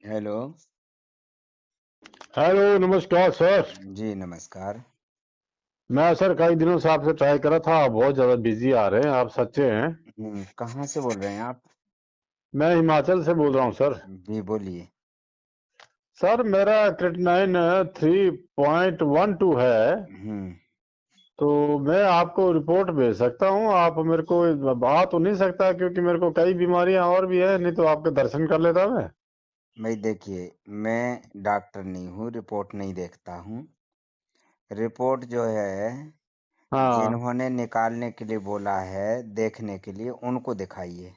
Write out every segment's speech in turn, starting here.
Hello. Hello, नमस्कार sir. जी नमस्कार। मैं सर कई दिनों से आपसे ट्राई कर रहा था, आप बहुत ज्यादा बिजी आ रहे हैं, आप सच्चे हैं? कहाँ से बोल रहे हैं आप? मैं हिमाचल से बोल रहा हूँ सर। जी बोलिए। सर मेरा क्रिटेनाइन 3.12 है। हम्म। तो मैं आपको रिपोर्ट भेज सकता हूँ, आप मेरे को आ तो नहीं सकता क्योंकि मेरे को कई बीमारियां और भी है, नहीं तो आपके दर्शन कर लेता मैं। भाई देखिए, मैं डॉक्टर नहीं हूँ, रिपोर्ट नहीं देखता हूँ। रिपोर्ट जो है हाँ। जिन्होंने निकालने के लिए बोला है, देखने के लिए, उनको दिखाइए।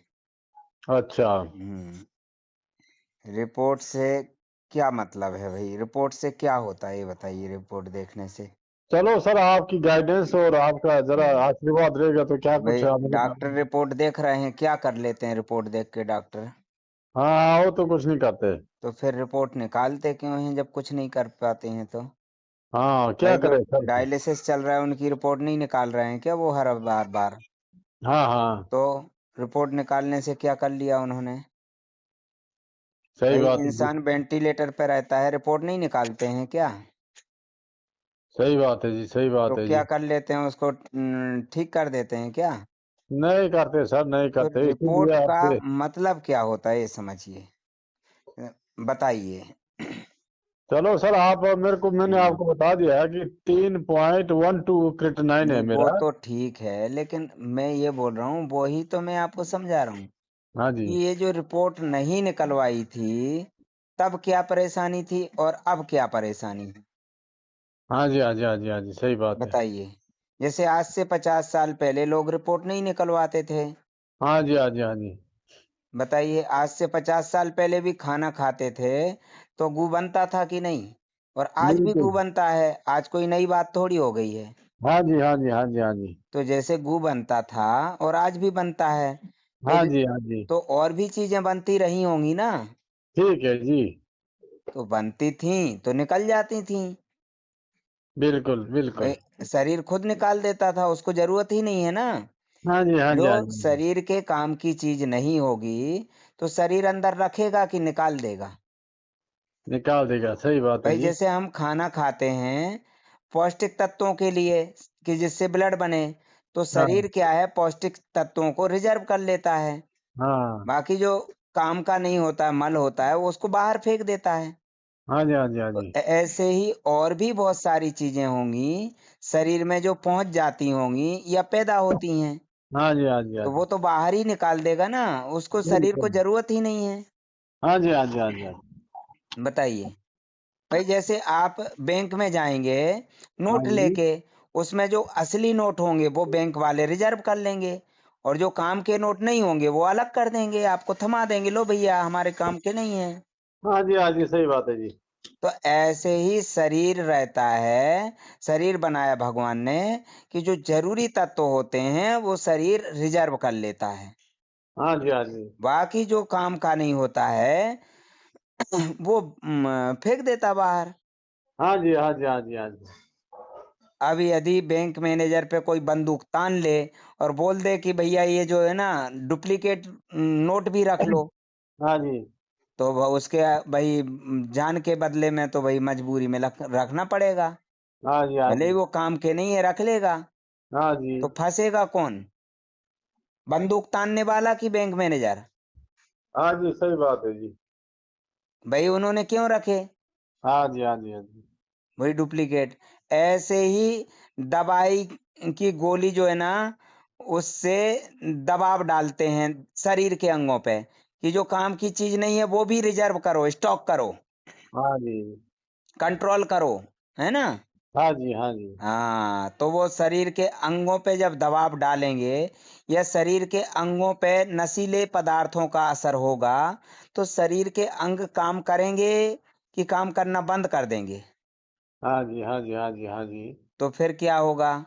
अच्छा। हम्म। रिपोर्ट से क्या मतलब है भाई? रिपोर्ट से क्या होता है ये बताइए, रिपोर्ट देखने से। चलो सर, आपकी गाइडेंस और आपका जरा आशीर्वाद रहेगा तो क्या कुछ भाई आप डॉक्टर मतलब। रिपोर्ट देख रहे हैं, क्या कर लेते हैं रिपोर्ट देख के डॉक्टर? हाँ, वो तो कुछ नहीं करते। तो फिर रिपोर्ट निकालते क्यों हैं जब कुछ नहीं कर पाते हैं तो? हाँ, क्या भाई जो करें सर। डायलिसिस चल रहा है उनकी रिपोर्ट नहीं निकाल रहे हैं क्या वो हर बार बार? हाँ हाँ। तो रिपोर्ट निकालने से क्या कर लिया उन्होंने? सही भाई बात है जी। इंसान वेंटिलेटर पर रहता है, रिपोर्ट नहीं निकालते हैं क्या? सही बात है जी, सही तो बात है क्या जी। कर लेते हैं उसको, ठीक कर देते हैं क्या? नहीं करते सर, नहीं तो करते, रिपोर्ट इसीलिए का आपसे। मतलब क्या होता है ये समझिए। बताइए। चलो सर, आप मेरे को, मैंने हम्म, आपको बता दिया है कि 3.12 क्रिटेनाइन है नहीं वो मेरा। तो ठीक है, लेकिन मैं ये बोल रहा हूँ, वही तो मैं आपको समझा रहा हूँ हाँ जी। कि ये जो रिपोर्ट नहीं निकलवाई थी, तब क्या परेशानी थी और अब क्या परेशानी है? हाँ जी, हाँ जी, हाँ जी, हाँ जी, सही बात है। बताइए। जैसे आज से 50 साल पहले लोग रिपोर्ट नहीं निकलवाते थे। हाँ जी, हाँ जी, हाँ जी। बताइए, आज से 50 साल पहले भी खाना खाते थे तो गू बनता था कि नहीं? और आज भी बिल्कुल। गू बनता है, आज कोई नई बात थोड़ी हो गई है। हाँ जी, हाँ जी, हाँ जी, हाँ जी। तो जैसे गू बनता था और आज भी बनता है, तो हाँ जी, हाँ जी। तो और भी चीजें बनती रही होंगी ना। ठीक है जी। तो बनती थी तो निकल जाती थी। बिल्कुल बिल्कुल। भाई शरीर खुद निकाल देता था, उसको जरूरत ही नहीं है ना। हाँ जी, हाँ जो जी, हाँ जी। शरीर के काम की चीज नहीं होगी तो शरीर अंदर रखेगा कि निकाल देगा? निकाल देगा, सही बात है भाई जी। जैसे हम खाना खाते हैं पौष्टिक तत्वों के लिए, कि जिससे ब्लड बने, तो हाँ शरीर क्या है, पौष्टिक तत्वों को रिजर्व कर लेता है। हाँ। बाकी जो काम का नहीं होता है, मल होता है, वो उसको बाहर फेंक देता है। हाँ जी, हाँ जी, हाँ तो जी। ऐसे ही और भी बहुत सारी चीजें होंगी शरीर में जो पहुंच जाती होंगी या पैदा होती हैं, हाँ जी, हाँ जी, हाँ तो वो जी। तो बाहर ही निकाल देगा ना। उसको शरीर को बिल्कुल। जरूरत ही नहीं है। हाँ जी, हाँ जी, हाँ जी, हाँ जी। बताइए। भाई जैसे आप बैंक में जाएंगे हाँ नोट जी। लेके, उसमें जो असली नोट होंगे वो बैंक वाले रिजर्व कर लेंगे, और जो काम के नोट नहीं होंगे वो अलग कर देंगे, आपको थमा देंगे, लो भैया हमारे काम के नहीं है। हाँ जी, हाँ जी, सही बात है जी। तो ऐसे ही शरीर रहता है, शरीर बनाया भगवान ने कि जो जरूरी तत्व होते हैं वो शरीर रिजर्व कर लेता है। हाँ जी, हाँ जी। बाकी जो काम का नहीं होता है वो फेंक देता बाहर। हाँ जी, हाँ जी, हाँ जी, हाँ जी। अब यदि बैंक मैनेजर पे कोई बंदूक तान ले और बोल दे कि भैया ये जो है ना डुप्लीकेट नोट भी रख लो, हाँ जी। तो उसके भाई जान के बदले में तो भाई मजबूरी में रखना पड़ेगा। हाँ जी, हाँ भले ही जी। वो काम के नहीं है, रख लेगा। हाँ जी। तो फंसेगा कौन? बंदूक तानने वाला कि बैंक मैनेजर? हाँ जी, सही बात है जी। भाई उन्होंने क्यों रखे? हाँ जी, हाँ जी, हाँ जी। वही डुप्लीकेट। ऐसे ही दवाई की गोली जो है ना, उससे दबाव डालते हैं शरीर के अंगों पे कि जो काम की चीज नहीं है वो भी रिजर्व करो, स्टॉक करो, हाँ जी। कंट्रोल करो, है ना। हाँ जी, हाँ जी। हाँ, तो वो शरीर के अंगों पे जब दबाव डालेंगे या शरीर के अंगों पे नशीले पदार्थों का असर होगा, तो शरीर के अंग काम करेंगे कि काम करना बंद कर देंगे? हाँ जी, हाँ जी, हाँ जी, हाँ जी। तो फिर क्या होगा?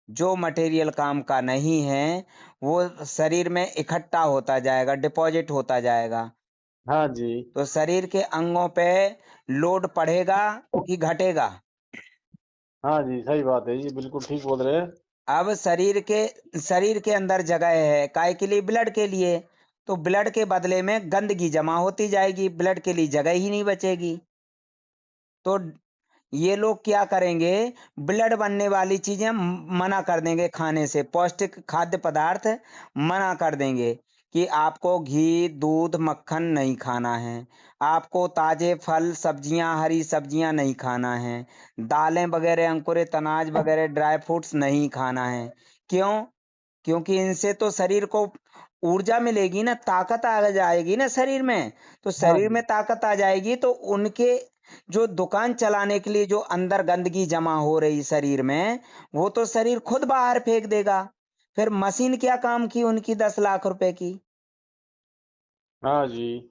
जो मटेरियल काम का नहीं है वो शरीर में इकट्ठा होता जाएगा, डिपॉजिट होता जाएगा। हाँ जी। तो शरीर के अंगों पे लोड पड़ेगा कि घटेगा? हाँ जी, सही बात है जी, बिल्कुल ठीक बोल रहे हैं। अब शरीर के अंदर जगह है काय के लिए? ब्लड के लिए। तो ब्लड के बदले में गंदगी जमा होती जाएगी, ब्लड के लिए जगह ही नहीं बचेगी। तो ये लोग क्या करेंगे, ब्लड बनने वाली चीजें मना कर देंगे खाने से, पौष्टिक खाद्य पदार्थ मना कर देंगे कि आपको घी, दूध, मक्खन नहीं खाना है, आपको ताजे फल, सब्जियां, हरी सब्जियां नहीं खाना है, दालें वगैरह, अंकुरित अनाज वगैरह, ड्राई फ्रूट्स नहीं खाना है। क्यों? क्योंकि इनसे तो शरीर को ऊर्जा मिलेगी ना, ताकत आ जाएगी ना शरीर में। तो हाँ शरीर जी। में ताकत आ जाएगी तो उनके जो दुकान चलाने के लिए जो अंदर गंदगी जमा हो रही शरीर में, वो तो शरीर खुद बाहर फेंक देगा। फिर मशीन क्या काम की उनकी 10 लाख रुपए की? हाँ जी।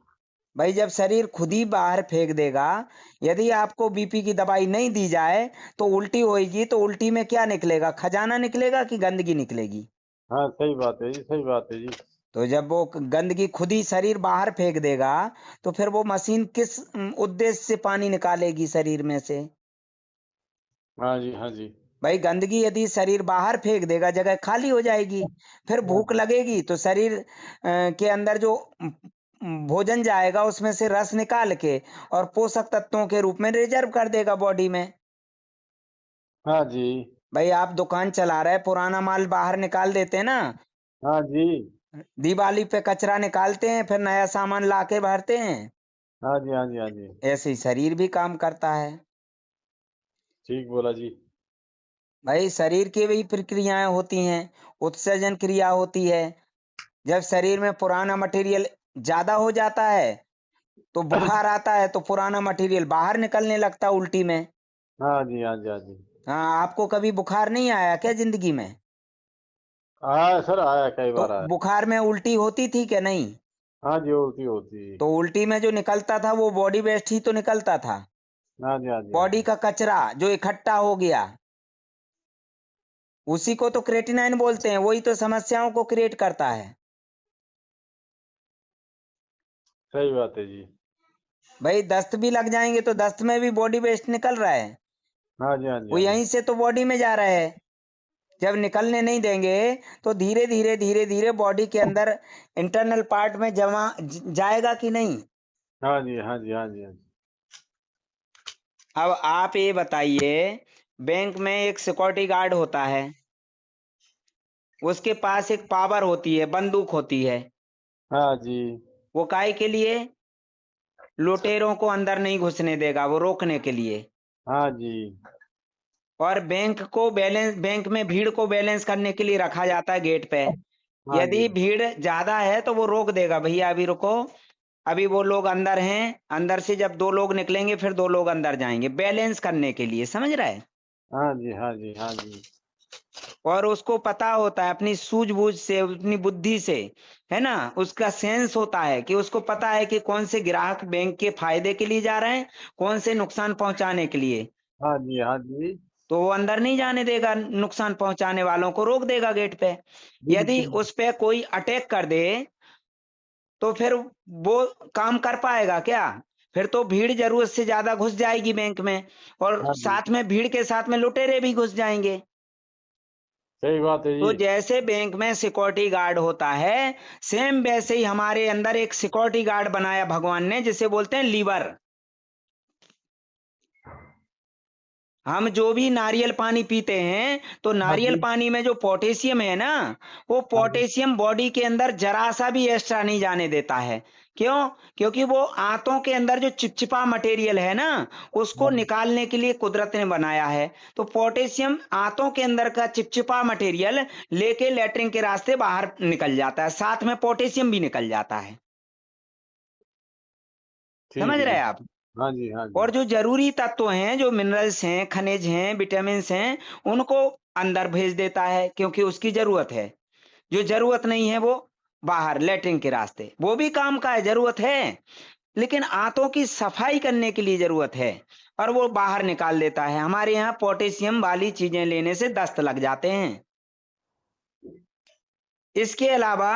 भाई जब शरीर खुद ही बाहर फेंक देगा, यदि आपको बीपी की दवाई नहीं दी जाए तो उल्टी होगी, तो उल्टी में क्या निकलेगा, खजाना निकलेगा कि गंदगी निकलेगी? हाँ, सही बात है जी, सही बात है जी। तो जब वो गंदगी खुद ही शरीर बाहर फेंक देगा, तो फिर वो मशीन किस उद्देश्य से पानी निकालेगी शरीर में से? हाँ जी, हाँ जी। भाई गंदगी यदि शरीर बाहर फेंक देगा, जगह खाली हो जाएगी, फिर हाँ भूख लगेगी तो शरीर के अंदर जो भोजन जाएगा उसमें से रस निकाल के और पोषक तत्वों के रूप में रिजर्व कर देगा बॉडी में। हाँ जी। भाई आप दुकान चला रहे, पुराना माल बाहर निकाल देते हैं ना, हाँ जी। दिवाली पे कचरा निकालते हैं, फिर नया सामान लाके भरते हैं। हाँ जी, हाँ जी, हाँ जी। ऐसे ही शरीर भी काम करता है। ठीक बोला जी। भाई शरीर की भी प्रक्रियाएं होती हैं, उत्सर्जन क्रिया होती है। जब शरीर में पुराना मटेरियल ज्यादा हो जाता है तो बुखार आता है, तो पुराना मटेरियल बाहर निकलने लगता है उल्टी में। हाँ जी, हाँ जी, हाँ जी। हाँ, आपको कभी बुखार नहीं आया क्या जिंदगी में? आया सर, आया, कई तो बार आया। बुखार में उल्टी होती थी क्या नहीं? हाँ जी, होती होती। तो उल्टी में जो निकलता था वो बॉडी वेस्ट ही तो निकलता था। हाँ जी, हाँ जी, हाँ बॉडी जी। का कचरा जो इकट्ठा हो गया, उसी को तो क्रेटिनाइन बोलते हैं, वही तो समस्याओं को क्रिएट करता है। सही बात है जी। भाई दस्त भी लग जाएंगे तो दस्त में भी बॉडी वेस्ट निकल रहा है, हाँ जी, हाँ जी, वो हाँ जी। यहीं से तो बॉडी में जा रहा है। जब निकलने नहीं देंगे तो धीरे धीरे धीरे धीरे बॉडी के अंदर इंटरनल पार्ट में जमा जाएगा कि नहीं? हाँ जी, हाँ जी, हाँ जी, हाँ जी। अब आप ये बताइए, बैंक में एक सिक्योरिटी गार्ड होता है, उसके पास एक पावर होती है, बंदूक होती है। हाँ जी। वो काहे के लिए? लुटेरों को अंदर नहीं घुसने देगा, वो रोकने के लिए। हाँ जी। और बैंक में भीड़ को बैलेंस करने के लिए रखा जाता है गेट पे। हाँ जी। यदि भीड़ ज्यादा है तो वो रोक देगा, भैया अभी रुको, अभी वो लोग अंदर हैं, अंदर से जब 2 लोग निकलेंगे फिर 2 लोग अंदर जाएंगे, बैलेंस करने के लिए, समझ रहा है? हाँ जी, हाँ जी, हाँ जी। और उसको पता होता है अपनी सूझबूझ से, अपनी बुद्धि से, है ना, उसका सेंस होता है कि उसको पता है कि कौन से ग्राहक बैंक के फायदे के लिए जा रहे हैं, कौन से नुकसान पहुंचाने के लिए। हाँ जी, हाँ जी। तो वो अंदर नहीं जाने देगा, नुकसान पहुंचाने वालों को रोक देगा गेट पे। यदि बिल्कुल। उस पे कोई अटैक कर दे तो फिर वो काम कर पाएगा क्या? फिर तो भीड़ जरूरत से ज्यादा घुस जाएगी बैंक में, और हाँ जी। साथ में भीड़ के साथ में लुटेरे भी घुस जाएंगे। सही बात है तो जी। जैसे बैंक में सिक्योरिटी गार्ड होता है, सेम वैसे ही हमारे अंदर एक सिक्योरिटी गार्ड बनाया भगवान ने, जिसे बोलते हैं लीवर। हम जो भी नारियल पानी पीते हैं तो हाँ नारियल जी। पानी में जो पोटेशियम है ना, वो हाँ जी। पोटेशियम बॉडी के अंदर जरा सा भी एक्स्ट्रा नहीं जाने देता है। क्यों? क्योंकि वो आंतों के अंदर जो चिपचिपा मटेरियल है ना, उसको हाँ जी। निकालने के लिए कुदरत ने बनाया है। तो पोटेशियम आंतों के अंदर का चिपचिपा मटेरियल लेके लेटरिन के रास्ते बाहर निकल जाता है, साथ में पोटेशियम भी निकल जाता है। ठीक समझ है रहे जी। हैं आप? हाँ जी, हाँ जी। और जो जरूरी तत्व हैं, जो मिनरल्स हैं, खनिज हैं, विटामिन हैं, उनको अंदर भेज देता है क्योंकि उसकी जरूरत है। जो जरूरत नहीं है वो बाहर लेटरिन के रास्ते, वो भी काम का है, जरूरत है, लेकिन आंतों की सफाई करने के लिए जरूरत है, और वो बाहर निकाल देता है। हमारे यहाँ पोटेशियम वाली चीजें लेने से दस्त लग जाते हैं। इसके अलावा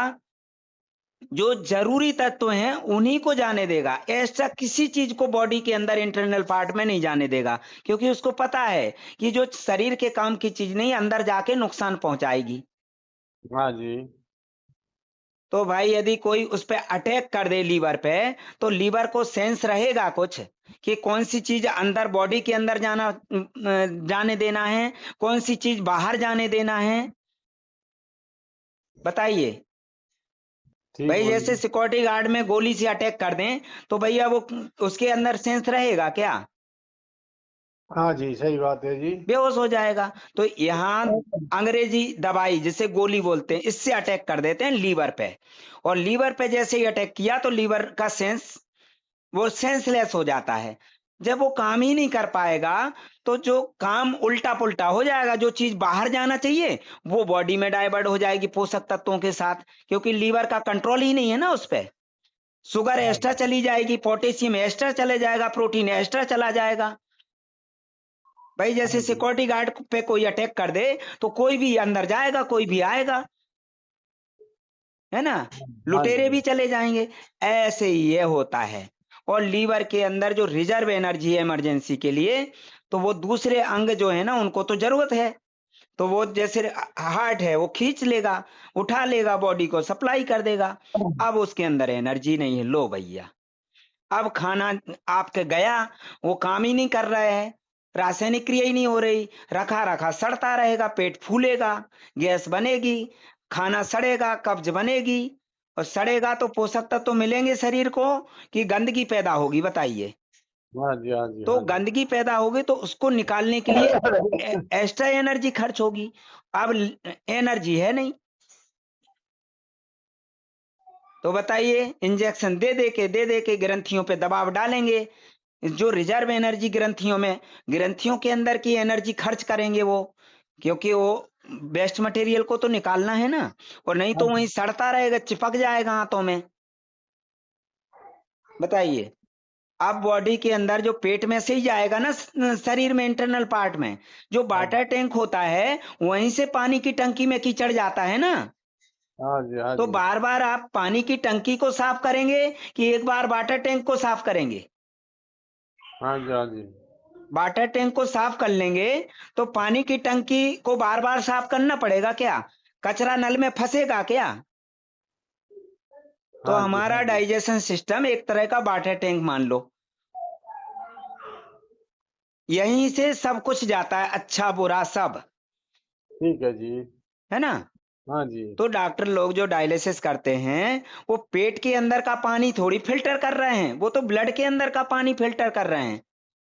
जो जरूरी तत्व हैं उन्हीं को जाने देगा, एक्स्ट्रा किसी चीज को बॉडी के अंदर इंटरनल पार्ट में नहीं जाने देगा, क्योंकि उसको पता है कि जो शरीर के काम की चीज नहीं अंदर जाके नुकसान पहुंचाएगी। हाँ जी। तो भाई यदि कोई उस पे अटैक कर दे लीवर पे, तो लीवर को सेंस रहेगा कुछ कि कौन सी चीज अंदर बॉडी के अंदर जाने देना है, कौन सी चीज बाहर जाने देना है, बताइए। ठीक भाई जैसे बोलिए। सिक्योरिटी गार्ड में गोली से अटैक कर दें तो भैया वो उसके अंदर सेंस रहेगा क्या? हाँ जी, सही बात है जी। बेहोश हो जाएगा। तो यहाँ अंग्रेजी दवाई जिसे गोली बोलते हैं, इससे अटैक कर देते हैं लीवर पे, और लीवर पे जैसे ही अटैक किया तो लीवर का सेंस, वो सेंसलेस हो जाता है। जब वो काम ही नहीं कर पाएगा तो जो काम उल्टा पुल्टा हो जाएगा, जो चीज बाहर जाना चाहिए वो बॉडी में डाइवर्ट हो जाएगी पोषक तत्वों के साथ, क्योंकि लीवर का कंट्रोल ही नहीं है ना उस पे। शुगर हाँ एक्स्ट्रा चली जाएगी, पोटेशियम एक्स्ट्रा चले जाएगा, प्रोटीन एक्स्ट्रा चला जाएगा। भाई हाँ जैसे जी। सिक्योरिटी गार्ड पे कोई अटैक कर दे तो कोई भी अंदर जाएगा, कोई भी आएगा, है ना, हाँ लुटेरे जी। भी चले जाएंगे। ऐसे ही ये होता है। और लीवर के अंदर जो रिजर्व एनर्जी है इमरजेंसी के लिए, तो वो दूसरे अंग जो है ना उनको तो जरूरत है, तो वो जैसे हार्ट है वो खींच लेगा, उठा लेगा, बॉडी को सप्लाई कर देगा। अब उसके अंदर एनर्जी नहीं है, लो भैया, अब खाना आपके गया, वो काम ही नहीं कर रहा है, रासायनिक क्रिया ही नहीं हो रही, रखा रखा सड़ता रहेगा, पेट फूलेगा, गैस बनेगी, खाना सड़ेगा, कब्ज बनेगी, और सड़ेगा तो पोषक तत्व तो मिलेंगे शरीर को कि गंदगी पैदा होगी, बताइए। हाँ जी। हाँ जी। तो हाँ जी। गंदगी पैदा होगी तो उसको निकालने के लिए एक्स्ट्रा एनर्जी खर्च होगी। अब एनर्जी है नहीं, तो बताइए, इंजेक्शन दे दे के ग्रंथियों पे दबाव डालेंगे, जो रिजर्व एनर्जी ग्रंथियों में, ग्रंथियों के अंदर की एनर्जी खर्च करेंगे वो, क्योंकि वो वेस्ट मटेरियल को तो निकालना है ना, और नहीं हाँ तो जी। वहीं सड़ता रहेगा, चिपक जाएगा हाथों में, बताइए। अब बॉडी के अंदर जो पेट में से ही जाएगा ना, शरीर में इंटरनल पार्ट में जो हाँ वाटर टैंक होता है, वहीं से पानी की टंकी में कीचड़ जाता है ना, हाँ जी। हाँ तो जी। बार बार आप पानी की टंकी को साफ करेंगे कि एक बार वाटर टैंक को साफ करेंगे? हाँ जी। हाँ जी। वाटर टैंक को साफ कर लेंगे तो पानी की टंकी को बार बार साफ करना पड़ेगा क्या? कचरा नल में फंसेगा क्या? तो हाँ जी। हमारा हाँ जी। डाइजेशन सिस्टम एक तरह का वाटर टैंक मान लो, यहीं से सब कुछ जाता है, अच्छा बुरा सब, ठीक है जी। है ना। हाँ जी। तो डॉक्टर लोग जो डायलिसिस करते हैं वो पेट के अंदर का पानी थोड़ी फिल्टर कर रहे हैं, वो तो ब्लड के अंदर का पानी फिल्टर कर रहे हैं।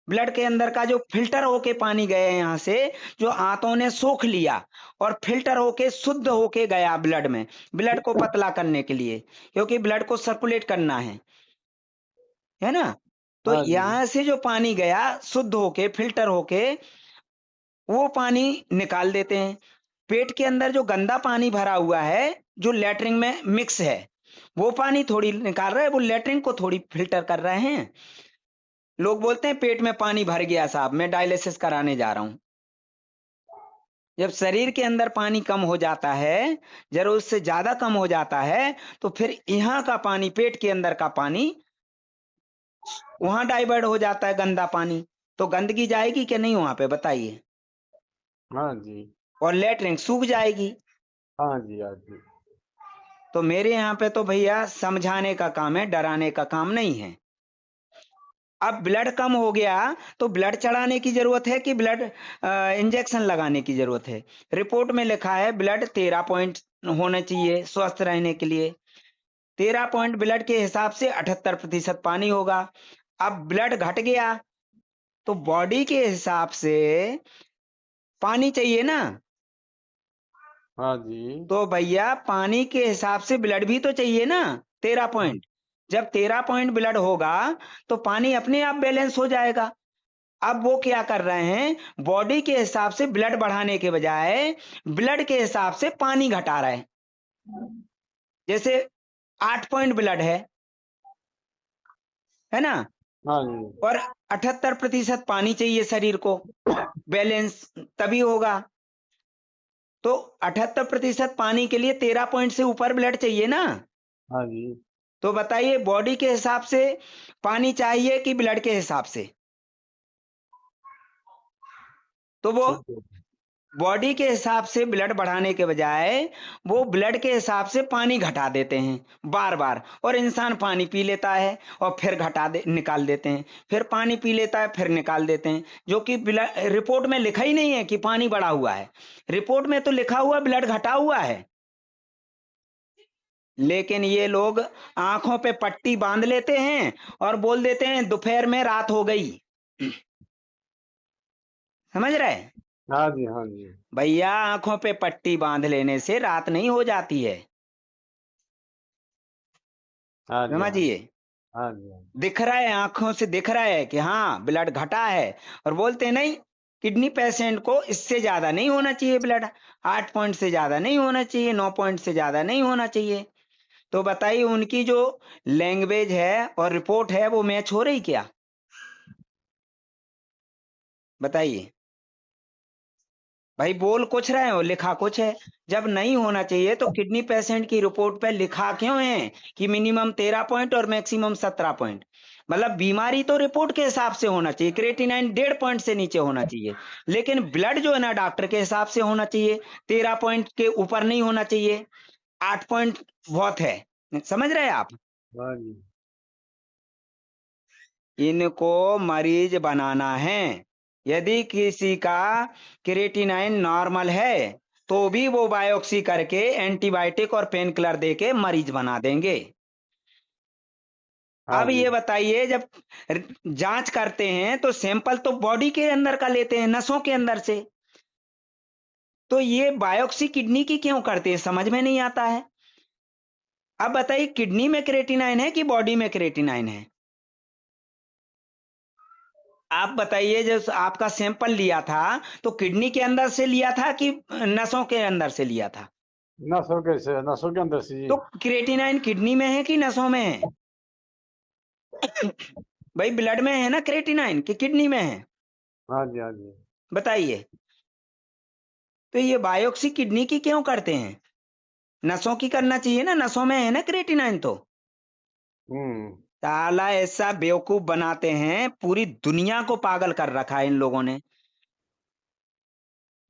ब्लड के अंदर का जो फिल्टर होके पानी गया यहाँ से, जो आंतों ने सोख लिया और फिल्टर होके शुद्ध होके गया ब्लड में, ब्लड को पतला करने के लिए, क्योंकि ब्लड को सर्कुलेट करना है ना। तो हाँ जी। यहाँ से जो पानी गया शुद्ध होके फिल्टर होके, वो पानी निकाल देते हैं। पेट के अंदर जो गंदा पानी भरा हुआ है, जो लेटरिन में मिक्स है, वो पानी थोड़ी निकाल रहे हैं, वो लेटरिन को थोड़ी फिल्टर कर रहे हैं। लोग बोलते हैं पेट में पानी भर गया साहब, मैं डायलिसिस कराने जा रहा हूं। जब शरीर के अंदर पानी कम हो जाता है, जरूरत से ज्यादा कम हो जाता है, तो फिर यहाँ का पानी, पेट के अंदर का पानी वहां डाइवर्ट हो जाता है, गंदा पानी, तो गंदगी जाएगी कि नहीं वहां पे, बताइए। हाँ जी। और लेटरिन सूख जाएगी। हाँ जी। हाँ जी। तो मेरे यहाँ पे तो भैया समझाने का काम है, डराने का काम नहीं है। अब ब्लड कम हो गया तो ब्लड चढ़ाने की जरूरत है कि ब्लड इंजेक्शन लगाने की जरूरत है? रिपोर्ट में लिखा है ब्लड 13 पॉइंट होना चाहिए स्वस्थ रहने के लिए। 13 पॉइंट ब्लड के हिसाब से 78% पानी होगा। अब ब्लड घट गया तो बॉडी के हिसाब से पानी चाहिए ना, हाँ जी। तो भैया पानी के हिसाब से ब्लड भी तो चाहिए ना। 13 पॉइंट, जब 13 पॉइंट ब्लड होगा तो पानी अपने आप बैलेंस हो जाएगा। अब वो क्या कर रहे हैं, बॉडी के हिसाब से ब्लड बढ़ाने के बजाय ब्लड के हिसाब से पानी घटा रहे हैं। जैसे 8 पॉइंट ब्लड है ना, हाँ जी। और 78% पानी चाहिए शरीर को, बैलेंस तभी होगा। तो 78% पानी के लिए 13 पॉइंट से ऊपर ब्लड चाहिए ना। हाँ जी। तो बताइए, बॉडी के हिसाब से पानी चाहिए कि ब्लड के हिसाब से? तो वो ठीक है। बॉडी के हिसाब से ब्लड बढ़ाने के बजाय वो ब्लड के हिसाब से पानी घटा देते हैं बार बार, और इंसान पानी पी लेता है और फिर निकाल देते हैं, फिर पानी पी लेता है फिर निकाल देते हैं, जो कि रिपोर्ट में लिखा ही नहीं है कि पानी बढ़ा हुआ है। रिपोर्ट में तो लिखा हुआ ब्लड घटा हुआ है, लेकिन ये लोग आंखों पे पट्टी बांध लेते हैं और बोल देते हैं दोपहर में रात हो गई। समझ रहे? हाँ जी, हाँ जी, भैया, आंखों पे पट्टी बांध लेने से रात नहीं हो जाती है। हाँ जी, हाँ जी, समझिए, हाँ जी, हाँ जी, दिख रहा है, आंखों से दिख रहा है कि हाँ ब्लड घटा है, और बोलते नहीं किडनी पेशेंट को इससे ज्यादा नहीं होना चाहिए ब्लड, 8 पॉइंट से ज्यादा नहीं होना चाहिए, 9 पॉइंट से ज्यादा नहीं होना चाहिए। तो बताइए, उनकी जो लैंग्वेज है और रिपोर्ट है वो मैच हो रही क्या? बताइए भाई, बोल कुछ रहे हो, लिखा कुछ है। जब नहीं होना चाहिए तो किडनी पेशेंट की रिपोर्ट पे लिखा क्यों है कि मिनिमम 13 पॉइंट और मैक्सिमम 17 पॉइंट? मतलब बीमारी तो रिपोर्ट के हिसाब से होना चाहिए, क्रेटिनाइन 1.5 पॉइंट से नीचे होना चाहिए, लेकिन ब्लड जो है ना डॉक्टर के हिसाब से होना चाहिए, 13 पॉइंट के ऊपर नहीं होना चाहिए। 8 पॉइंट बहुत है। समझ रहे हैं आप? हाँ जी, इनको मरीज बनाना है। यदि किसी का क्रेटिनाइन नॉर्मल है तो भी वो बायोप्सी करके एंटीबायोटिक और पेन किलर देके मरीज बना देंगे। हाँ अब जी, ये बताइए, जब जांच करते हैं तो सैंपल तो बॉडी के अंदर का लेते हैं, नसों के अंदर से, तो ये बायोप्सी किडनी की क्यों करते हैं, समझ में नहीं आता है। अब बताइए, किडनी में क्रेटिनाइन है कि बॉडी में क्रेटिनाइन है? आप बताइए, जब आपका सैंपल लिया था तो किडनी के अंदर से लिया था कि नसों के अंदर से लिया था? नसों के अंदर से जी। तो क्रेटिनाइन किडनी में है कि नसों में है? भाई, ब्लड में है ना क्रेटिनाइन, कि किडनी में है? हाँ जी, हाँ जी, बताइए। तो ये बायोप्सी किडनी की क्यों करते हैं? नसों की करना चाहिए ना, नसों में है ना क्रेटिनाइन तो। हम्म, साला ऐसा बेवकूफ बनाते हैं, पूरी दुनिया को पागल कर रखा है इन लोगों ने।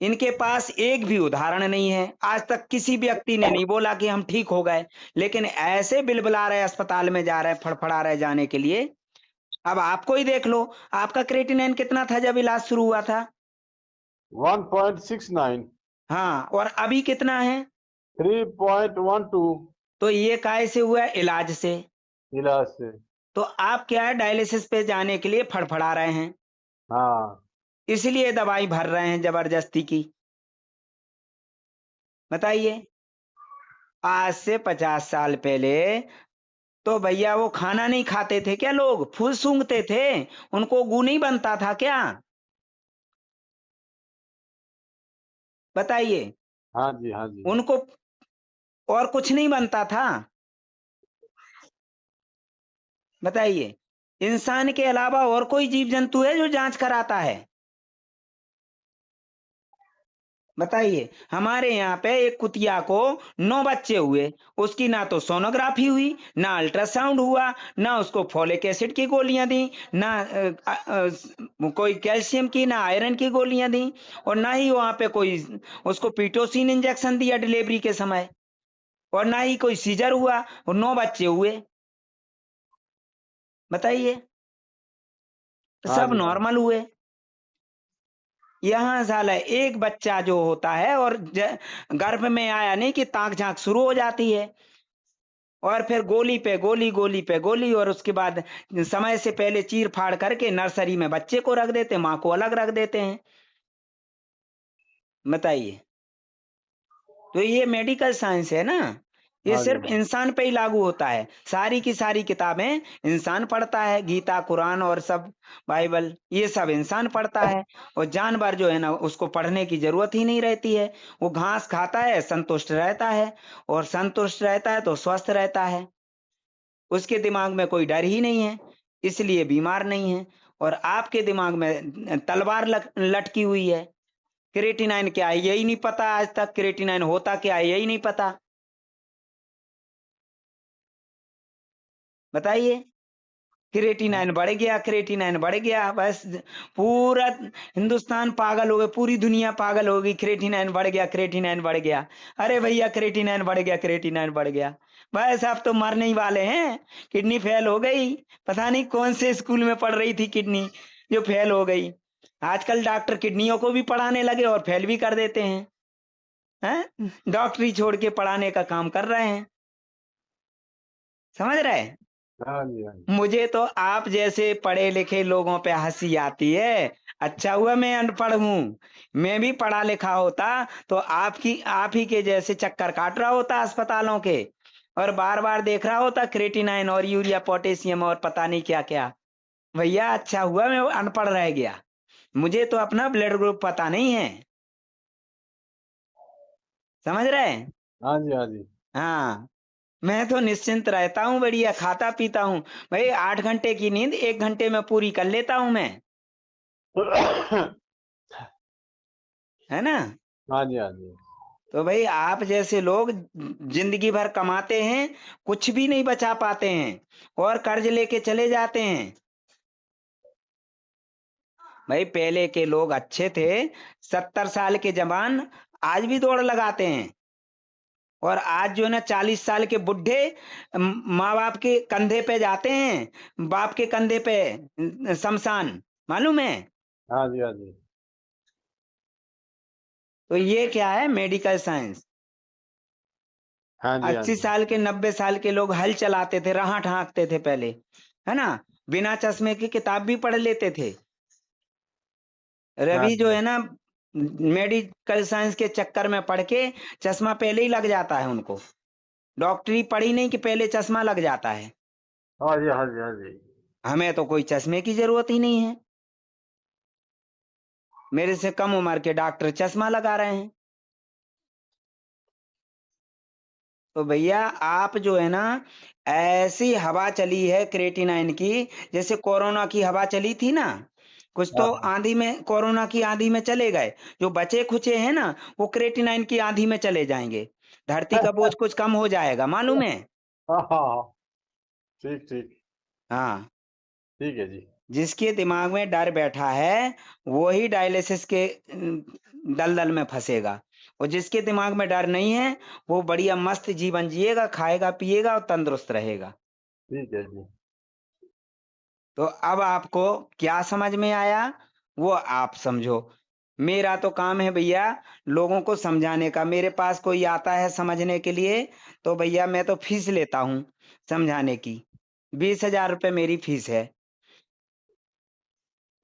इनके पास एक भी उदाहरण नहीं है, आज तक किसी व्यक्ति ने नहीं बोला कि हम ठीक हो गए, लेकिन ऐसे बिलबिला रहे, अस्पताल में जा रहे, फड़फड़ा रहे जाने के लिए। अब आपको ही देख लो, आपका क्रेटिनाइन कितना था जब इलाज शुरू हुआ था? 1.69, हाँ, और अभी कितना है? 3.12 तो ये काय से हुआ? इलाज से। इलाज से। तो आप क्या है, डायलिसिस पे जाने के लिए फड़फड़ा रहे हैं, हाँ, इसलिए दवाई भर रहे हैं जबरदस्ती की। बताइए, आज से 50 साल पहले तो भैया वो खाना नहीं खाते थे क्या, लोग फूल सूंघते थे, उनको गू नहीं बनता था क्या? बताइए, हाँ जी, हाँ जी, उनको और कुछ नहीं बनता था? बताइए, इंसान के अलावा और कोई जीव जंतु है जो जांच कराता है? बताइए, हमारे यहाँ पे एक कुतिया को 9 बच्चे हुए, उसकी ना तो सोनोग्राफी हुई, ना अल्ट्रासाउंड हुआ, ना उसको फोलिक एसिड की गोलियां दी, ना कोई कैल्शियम की, ना आयरन की गोलियां दी, और ना ही वहां पे कोई उसको पीटोसिन इंजेक्शन दिया डिलीवरी के समय, और ना ही कोई सीजर हुआ, और 9 बच्चे हुए। बताइए, हाँ सब जी, हाँ नॉर्मल हुए। यहाँ साला एक बच्चा जो होता है और गर्भ में आया नहीं कि ताक झांक शुरू हो जाती है, और फिर गोली पे गोली, गोली पे गोली, और उसके बाद समय से पहले चीर फाड़ करके नर्सरी में बच्चे को रख देते, माँ को अलग रख देते हैं। बताइए, तो ये मेडिकल साइंस है ना, ये हाँ जी, सिर्फ इंसान पे ही लागू होता है। सारी की सारी किताबें इंसान पढ़ता है, गीता, कुरान और सब, बाइबल, ये सब इंसान पढ़ता है, और जानवर जो है ना उसको पढ़ने की जरूरत ही नहीं रहती है। वो घास खाता है, संतुष्ट रहता है, और संतुष्ट रहता है तो स्वस्थ रहता है, उसके दिमाग में कोई डर ही नहीं है, इसलिए बीमार नहीं है। और आपके दिमाग में तलवार लटकी हुई है। क्रेटिनाइन क्या है यही नहीं पता, आज तक क्रेटिनाइन होता क्या है यही नहीं पता। बताइए। क्रिएटिनाइन बढ़ गया, क्रिएटिनाइन बढ़ गया, बस पूरा हिंदुस्तान पागल हो गया, पूरी दुनिया पागल हो गई, क्रिएटिनाइन बढ़ गया, क्रिएटिनाइन बढ़ गया। अरे भैया क्रिएटिनाइन बढ़ गया, क्रिएटिनाइन बढ़ गया, बस आप तो मरने ही वाले हैं। किडनी फेल हो गई, पता नहीं कौन से स्कूल में पढ़ रही थी किडनी जो फेल हो गई। आजकल डॉक्टर किडनियों को भी पढ़ाने लगे और फेल भी कर देते हैं। डॉक्टरी छोड़ के पढ़ाने का काम कर रहे हैं, समझ रहे हैं? हाँ जी, हाँ जी। मुझे तो आप जैसे पढ़े लिखे लोगों पे हंसी आती है। अच्छा हुआ मैं अनपढ़ हूँ, मैं भी पढ़ा लिखा होता तो आप ही के जैसे चक्कर काट रहा होता अस्पतालों के, और बार बार देख रहा होता क्रेटिनाइन और यूरिया पोटेशियम और पता नहीं क्या क्या। भैया अच्छा हुआ मैं अनपढ़ रह गया, मुझे तो अपना ब्लड ग्रुप पता नहीं है, समझ रहे हैं? हाँ जी, हाँ जी। हाँ, मैं तो निश्चिंत रहता हूँ, बढ़िया खाता पीता हूँ। भाई 8 घंटे की नींद 1 घंटे में पूरी कर लेता हूँ मैं, है ना? हाँ जी, हाँ जी। तो भाई आप जैसे लोग जिंदगी भर कमाते हैं, कुछ भी नहीं बचा पाते हैं और कर्ज लेके चले जाते हैं। भाई पहले के लोग अच्छे थे, 70 साल के जवान आज भी दौड़ लगाते हैं, और आज जो है ना 40 साल के बुढ़े माँ बाप के कंधे पे जाते हैं, बाप के कंधे पे शमशान, मालूम है? हाँ जी, हाँ जी। तो ये क्या है? Medical science. हाँ जी, हाँ 80 जी। साल के 90 साल के लोग हल चलाते थे, राह हाँकते थे पहले, है ना? बिना चश्मे की किताब भी पढ़ लेते थे। हाँ रवि जो जी, है ना मेडिकल साइंस के चक्कर में पढ़ के चश्मा पहले ही लग जाता है उनको, डॉक्टरी पढ़ी नहीं कि पहले चश्मा लग जाता है। हाँ जी, हाँ जी, हाँ जी। हमें तो कोई चश्मे की जरूरत ही नहीं है, मेरे से कम उम्र के डॉक्टर चश्मा लगा रहे हैं। तो भैया आप जो है ना, ऐसी हवा चली है क्रेटिनाइन की, जैसे कोरोना की हवा चली थी ना, कुछ हाँ तो आंधी में, कोरोना की आंधी में चले गए, जो बचे खुचे हैं ना वो क्रेटिनाइन की आंधी में चले जाएंगे, धरती का बोझ कुछ कम हो जाएगा, मालूम है? हाँ हाँ हाँ। ठीक ठीक। हाँ, ठीक है जी। जिसके दिमाग में डर बैठा है वो ही डायलिसिस के दलदल में फंसेगा, और जिसके दिमाग में डर नहीं है वो बढ़िया मस्त जीवन जिएगा, खाएगा पिएगा और तंदुरुस्त रहेगा। ठीक है जी। तो अब आपको क्या समझ में आया वो आप समझो। मेरा तो काम है भैया लोगों को समझाने का, मेरे पास कोई आता है समझने के लिए तो भैया मैं तो फीस लेता हूँ समझाने की, 20,000 रुपये मेरी फीस है।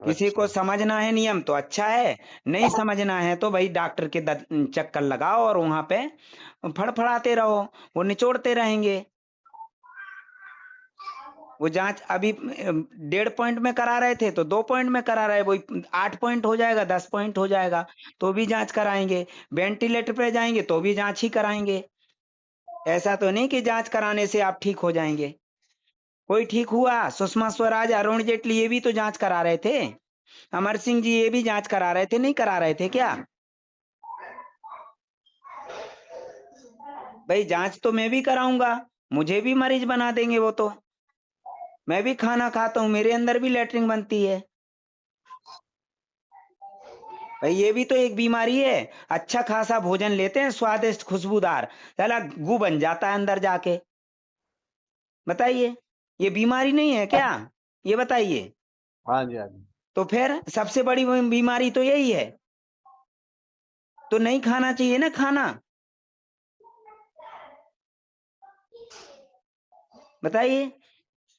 किसी को अच्छा। समझना है नियम तो अच्छा है, नहीं समझना है तो भाई डॉक्टर के चक्कर लगाओ और वहां पे फड़फड़ाते रहो, वो निचोड़ते रहेंगे। वो जांच अभी 1.5 पॉइंट में करा रहे थे तो 2 पॉइंट में करा रहे, वही 8 पॉइंट हो जाएगा, 10 पॉइंट हो जाएगा तो भी जांच कराएंगे, वेंटिलेटर पे जाएंगे तो भी जांच ही कराएंगे। ऐसा तो नहीं कि जांच कराने से आप ठीक हो जाएंगे। कोई ठीक हुआ? सुषमा स्वराज, अरुण जेटली ये भी तो जांच करा रहे थे, अमर सिंह जी ये भी जांच करा रहे थे, नहीं करा रहे थे क्या? भाई जांच तो मैं भी कराऊंगा, मुझे भी मरीज बना देंगे वो तो, मैं भी खाना खाता हूं, मेरे अंदर भी लेटरिन बनती है। भाई ये भी तो एक बीमारी है, अच्छा खासा भोजन लेते हैं स्वादिष्ट खुशबूदार, साला गू बन जाता है अंदर जाके। बताइए, ये बीमारी नहीं है क्या? ये बताइए। हाँ जी, हाँ जी। तो फिर सबसे बड़ी बीमारी तो यही है, तो नहीं खाना चाहिए ना खाना। बताइए।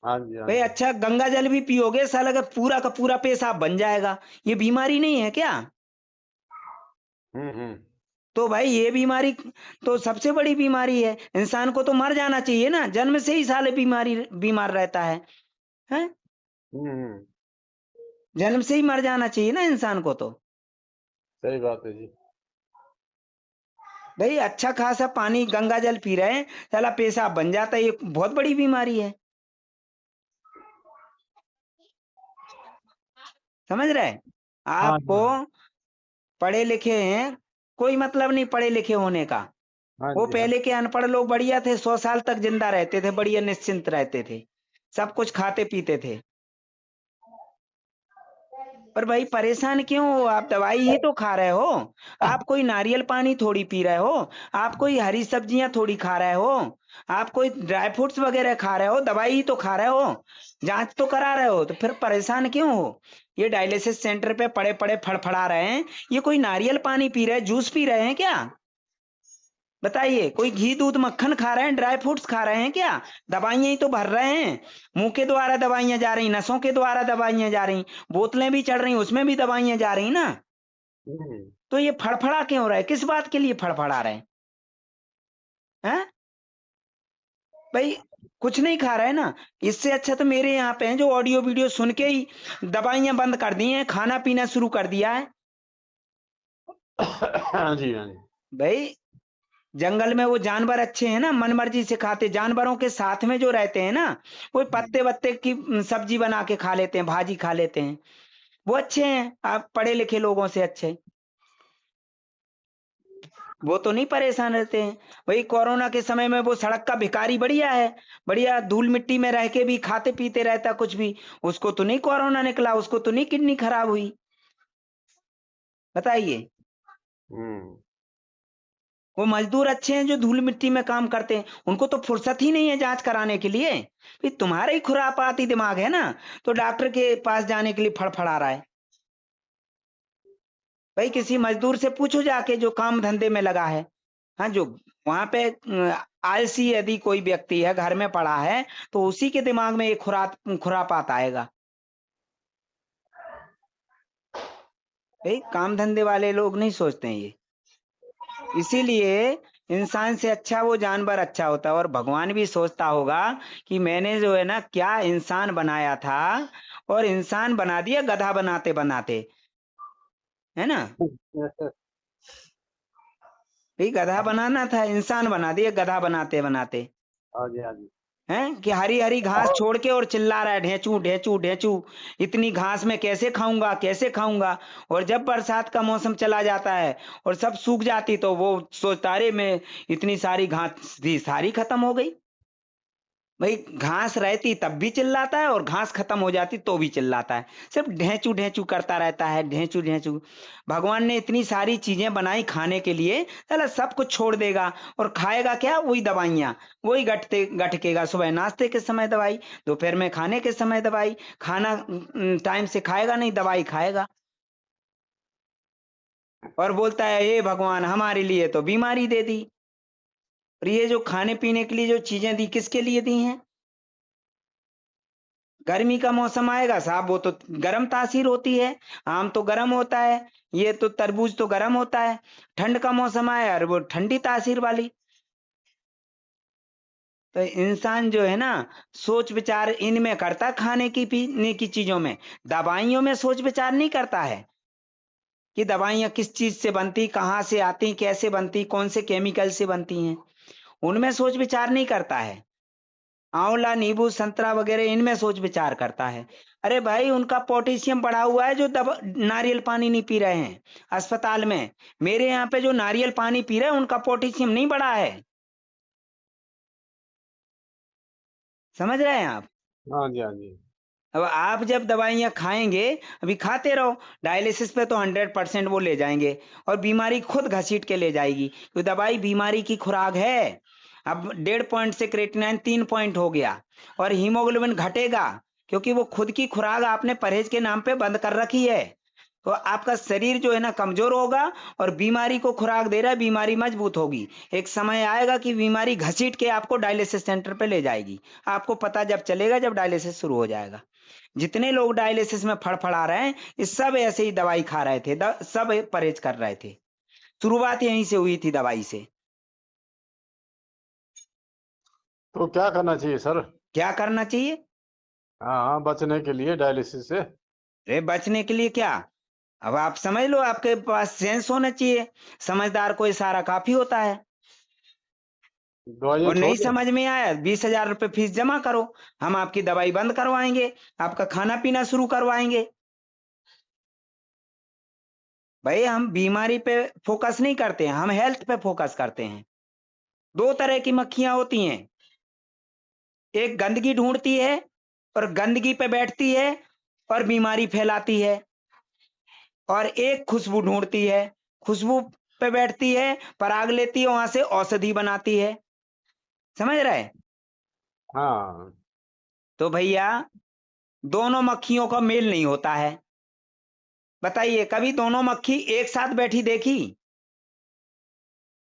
हाँ जी, हाँ भाई जी। अच्छा गंगा जल भी पियोगे साला का पूरा पेशाब बन जाएगा, ये बीमारी नहीं है क्या? हम्म। तो भाई ये बीमारी तो सबसे बड़ी बीमारी है, इंसान को तो मर जाना चाहिए ना, जन्म से ही साले बीमार रहता है? हम्म। जन्म से ही मर जाना चाहिए ना इंसान को तो। सही बात है जी। भाई अच्छा खासा पानी गंगा जल पी रहे हैं, साला पेशाब बन जाता है, ये बहुत बड़ी बीमारी है, समझ रहे हैं? हाँ जी, आपको पढ़े लिखे हैं, कोई मतलब नहीं पढ़े लिखे होने का। हाँ वो जी। हाँ पहले के अनपढ़ लोग बढ़िया थे, 100 साल तक जिंदा रहते थे, बढ़िया निश्चिंत रहते थे, सब कुछ खाते पीते थे। पर भाई परेशान क्यों हो? आप दवाई ही तो खा रहे हो। आप कोई नारियल पानी थोड़ी पी रहे हो, आप कोई हरी सब्जियां थोड़ी खा रहे हो, आप कोई ड्राई फ्रूट्स वगैरह खा रहे हो, दवाई ही तो खा रहे हो, जांच तो करा रहे हो, तो फिर परेशान क्यों हो? ये डायलिसिस सेंटर पे पड़े पड़े फड़फड़ा रहे हैं, ये कोई नारियल पानी पी रहे हैं, जूस पी रहे हैं क्या? बताइए, कोई घी दूध मक्खन खा रहे हैं, ड्राई फ्रूट्स खा रहे हैं क्या? दवाइयां ही तो भर रहे हैं। मुंह के द्वारा दवाइयां जा रही, नसों के द्वारा दवाइयां जा रही, बोतलें भी चढ़ रही, उसमें भी दवाइयां जा रही ना। हम्म। तो ये फड़फड़ा क्यों हो रहा है? किस बात के लिए फड़फड़ा रहे हैं? भाई कुछ नहीं खा रहे ना। इससे अच्छा तो मेरे यहाँ पे हैं जो ऑडियो वीडियो सुन के ही दवाइयां बंद कर दी हैं, खाना पीना शुरू कर दिया है। हाँ जी, हाँ जी। भाई जंगल में वो जानवर अच्छे हैं ना, मन मर्जी से खाते, जानवरों के साथ में जो रहते हैं ना, वो पत्ते वत्ते की सब्जी बना के खा लेते हैं, भाजी खा लेते हैं, वो अच्छे हैं। आप पढ़े लिखे लोगों से अच्छे, वो तो नहीं परेशान रहते हैं। वही कोरोना के समय में वो सड़क का भिखारी बढ़िया है, बढ़िया धूल मिट्टी में रह के भी खाते पीते रहता कुछ भी, उसको तो नहीं कोरोना निकला, उसको तो नहीं किडनी खराब हुई। बताइए। हम्म। वो मजदूर अच्छे हैं जो धूल मिट्टी में काम करते हैं, उनको तो फुर्सत ही नहीं है जांच कराने के लिए। फिर तुम्हारा ही खुरापाती दिमाग है ना, तो डॉक्टर के पास जाने के लिए फड़फड़ा रहा है। भाई किसी मजदूर से पूछो जाके जो काम धंधे में लगा है, हाँ, जो वहां पे आलसी यदि कोई व्यक्ति है घर में पड़ा है, तो उसी के दिमाग में एक खुरापात आएगा। भाई काम धंधे वाले लोग नहीं सोचते हैं ये। इसीलिए इंसान से अच्छा वो जानवर अच्छा होता है, और भगवान भी सोचता होगा कि मैंने जो है ना क्या इंसान बनाया था, और इंसान बना दिया गधा बनाते बनाते, है ना। भाई गधा बनाना था, इंसान बना दिया गधा बनाते बनाते। हाँ जी, हाँ जी। हैं कि हरी हरी घास छोड़ के और चिल्ला रहा है ढेंचू ढेंचू ढेंचू, इतनी घास में कैसे खाऊंगा कैसे खाऊंगा। और जब बरसात का मौसम चला जाता है और सब सूख जाती, तो वो सोचता अरे मैं इतनी सारी घास थी, सारी खत्म हो गई। भाई घास रहती तब भी चिल्लाता है, और घास खत्म हो जाती तो भी चिल्लाता है, सिर्फ ढेंचू ढेंचू करता रहता है, ढेंचू ढेंचू। भगवान ने इतनी सारी चीजें बनाई खाने के लिए, चला सब कुछ छोड़ देगा और खाएगा क्या? वही दवाइयाँ, वही गटकेगा, सुबह नाश्ते के समय दवाई, दोपहर में खाने के समय दवाई, खाना टाइम से खाएगा नहीं, दवाई खाएगा। और बोलता है हे भगवान हमारे लिए तो बीमारी दे दी। और ये जो खाने पीने के लिए जो चीजें दी, किसके लिए दी हैं? गर्मी का मौसम आएगा साहब, वो तो गर्म तासीर होती है, आम तो गर्म होता है, ये तो तरबूज तो गर्म होता है। ठंड का मौसम आया और वो ठंडी तासीर वाली। तो इंसान जो है ना, सोच विचार इनमें करता, खाने की पीने की चीजों में, दवाइयों में सोच विचार नहीं करता है कि दवाइयां किस चीज से बनती, कहाँ से आती, कैसे बनती, कौन से केमिकल से बनती हैं, उनमें सोच विचार नहीं करता है। आंवला नींबू संतरा वगैरह इनमें सोच विचार करता है। अरे भाई उनका पोटेशियम बढ़ा हुआ है जो नारियल पानी नहीं पी रहे हैं अस्पताल में। मेरे यहाँ पे जो नारियल पानी पी रहे हैं उनका पोटेशियम नहीं बढ़ा है। समझ रहे हैं आप? हाँ जी, हाँ जी। अब आप जब दवाइयां खाएंगे, अभी खाते रहो, डायलिसिस पे तो 100% वो ले जाएंगे, और बीमारी खुद घसीट के ले जाएगी, तो दवाई बीमारी की खुराक है। अब 1.5 पॉइंट से क्रेटिनाइन 3 पॉइंट हो गया, और हीमोग्लोबिन घटेगा, क्योंकि वो खुद की खुराक आपने परहेज के नाम पे बंद कर रखी है। तो आपका शरीर जो है ना कमजोर होगा, और बीमारी को खुराक दे रहा है, बीमारी मजबूत होगी। एक समय आएगा कि बीमारी घसीट के आपको डायलिसिस सेंटर पे ले जाएगी। आपको पता जब चलेगा जब डायलिसिस शुरू हो जाएगा। जितने लोग डायलिसिस में फड़फड़ा रहे हैं, ये सब ऐसे ही दवाई खा रहे थे, सब परहेज कर रहे थे, शुरुआत यहीं से हुई थी दवाई से। तो क्या करना चाहिए सर? क्या करना चाहिए? हाँ, बचने के लिए डायलिसिस से। अरे बचने के लिए क्या, अब आप समझ लो, आपके पास सेंस होना चाहिए, समझदार को इशारा काफी होता है। दवाइयाँ और छोड़ नहीं दे। समझ में आया, 20,000 रुपये फीस जमा करो, हम आपकी दवाई बंद करवाएंगे, आपका खाना पीना शुरू करवाएंगे। भाई हम बीमारी पे फोकस नहीं करते हैं, हम हेल्थ पे फोकस करते हैं। दो तरह की मक्खियां होती हैं, एक गंदगी ढूंढती है, और गंदगी पे बैठती है और बीमारी फैलाती है, और एक खुशबू ढूंढती है, खुशबू पे बैठती है, पराग लेती है, वहां से औषधि बनाती है। समझ रहे? हाँ तो भैया दोनों मक्खियों का मेल नहीं होता है। बताइए, कभी दोनों मक्खी एक साथ बैठी देखी?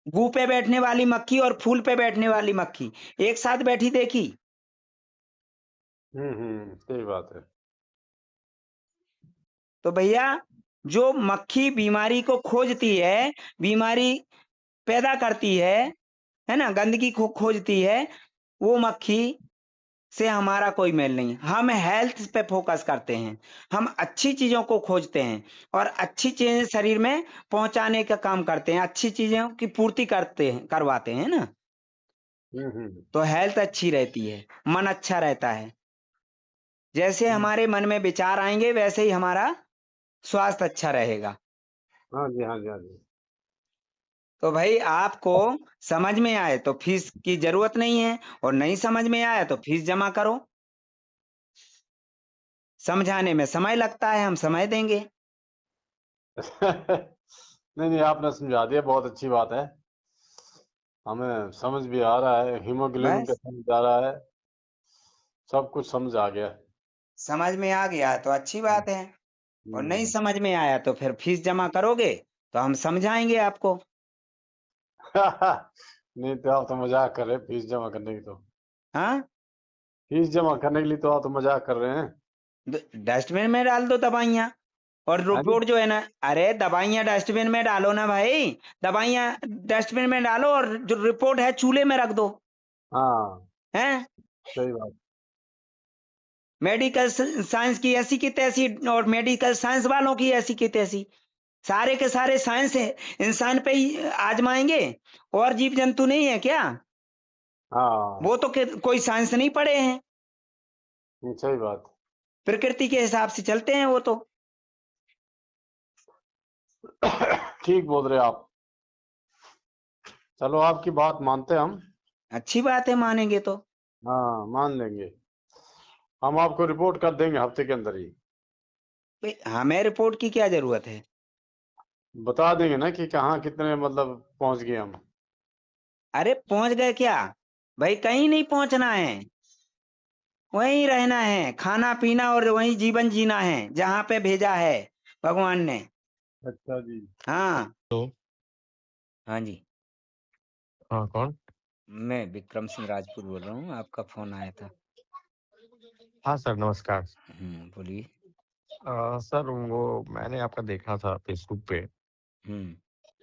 गू पे बैठने वाली मक्खी और फूल पे बैठने वाली मक्खी एक साथ बैठी देखी? सही बात है। तो भैया जो मक्खी बीमारी को खोजती है, बीमारी पैदा करती है ना, गंदगी को खोजती है, वो मक्खी से हमारा कोई मेल नहीं। हम हेल्थ पे फोकस करते हैं, हम अच्छी चीजों को खोजते हैं और अच्छी चीजें शरीर में पहुंचाने का काम करते हैं, अच्छी चीजों की पूर्ति करते हैं, करवाते हैं ना। तो हेल्थ अच्छी रहती है, मन अच्छा रहता है। जैसे हमारे मन में विचार आएंगे वैसे ही हमारा स्वास्थ्य अच्छा रहेगा। हाँ जी, हाँ जी, हाँ जी। तो भाई आपको समझ में आए तो फीस की जरूरत नहीं है, और नहीं समझ में आया तो फीस जमा करो। समझाने में समय लगता है, हम समय देंगे। नहीं नहीं, आपने समझा दिया, बहुत अच्छी बात है। हमें समझ भी आ रहा है, हीमोग्लोबिन का बस समझ आ रहा है, सब कुछ समझ आ गया। समझ में आ गया तो अच्छी बात है, और नहीं हम्म। समझ में आया तो फिर फीस जमा करोगे तो हम समझाएंगे आपको। नहीं तो आप तो मजाक कर रहे हैं, फीस जमा करने की तो। हाँ, फीस जमा करने के लिए तो आप तो मजाक कर रहे हैं। डस्टबिन में डाल दो दवाइयाँ, और हाँ जी। रिपोर्ट जो है ना, अरे दवाइयाँ डस्टबिन में डालो ना भाई, दवाइयाँ डस्टबिन में डालो और जो रिपोर्ट है चूल्हे में रख दो। हाँ, हैं? सही बात। मेडिकल साइंस की ऐसी की तैसी, और मेडिकल साइंस वालों की ऐसी की तैसी, सारे के सारे साइंस है, इंसान पे ही आजमाएंगे, और जीव जंतु नहीं है क्या? हाँ, वो तो कोई साइंस नहीं पढ़े हैं, सही बात। प्रकृति के हिसाब से चलते हैं वो तो। ठीक बोल रहे आप। चलो, आपकी बात मानते हैं हम। अच्छी बात है, मानेंगे तो। हाँ, मान लेंगे। हम आपको रिपोर्ट कर देंगे हफ्ते के अंदर ही। भाई हमें रिपोर्ट की क्या जरूरत है? बता देंगे ना कि कहाँ कितने मतलब पहुंच गए हम। अरे पहुंच गए क्या? भाई कहीं नहीं पहुंचना है, वहीं रहना है, खाना पीना और वहीं जीवन जीना है जहां पे भेजा है भगवान ने। अच्छा जी। हाँ। तो हाँ जी, हाँ, कौन? मैं विक्रम सिंह राजपूत बोल रहा हूँ, आपका फोन आया था। हाँ सर, नमस्कार। बोलिए। सर, वो मैंने आपका देखा था फेसबुक पे। हम्म।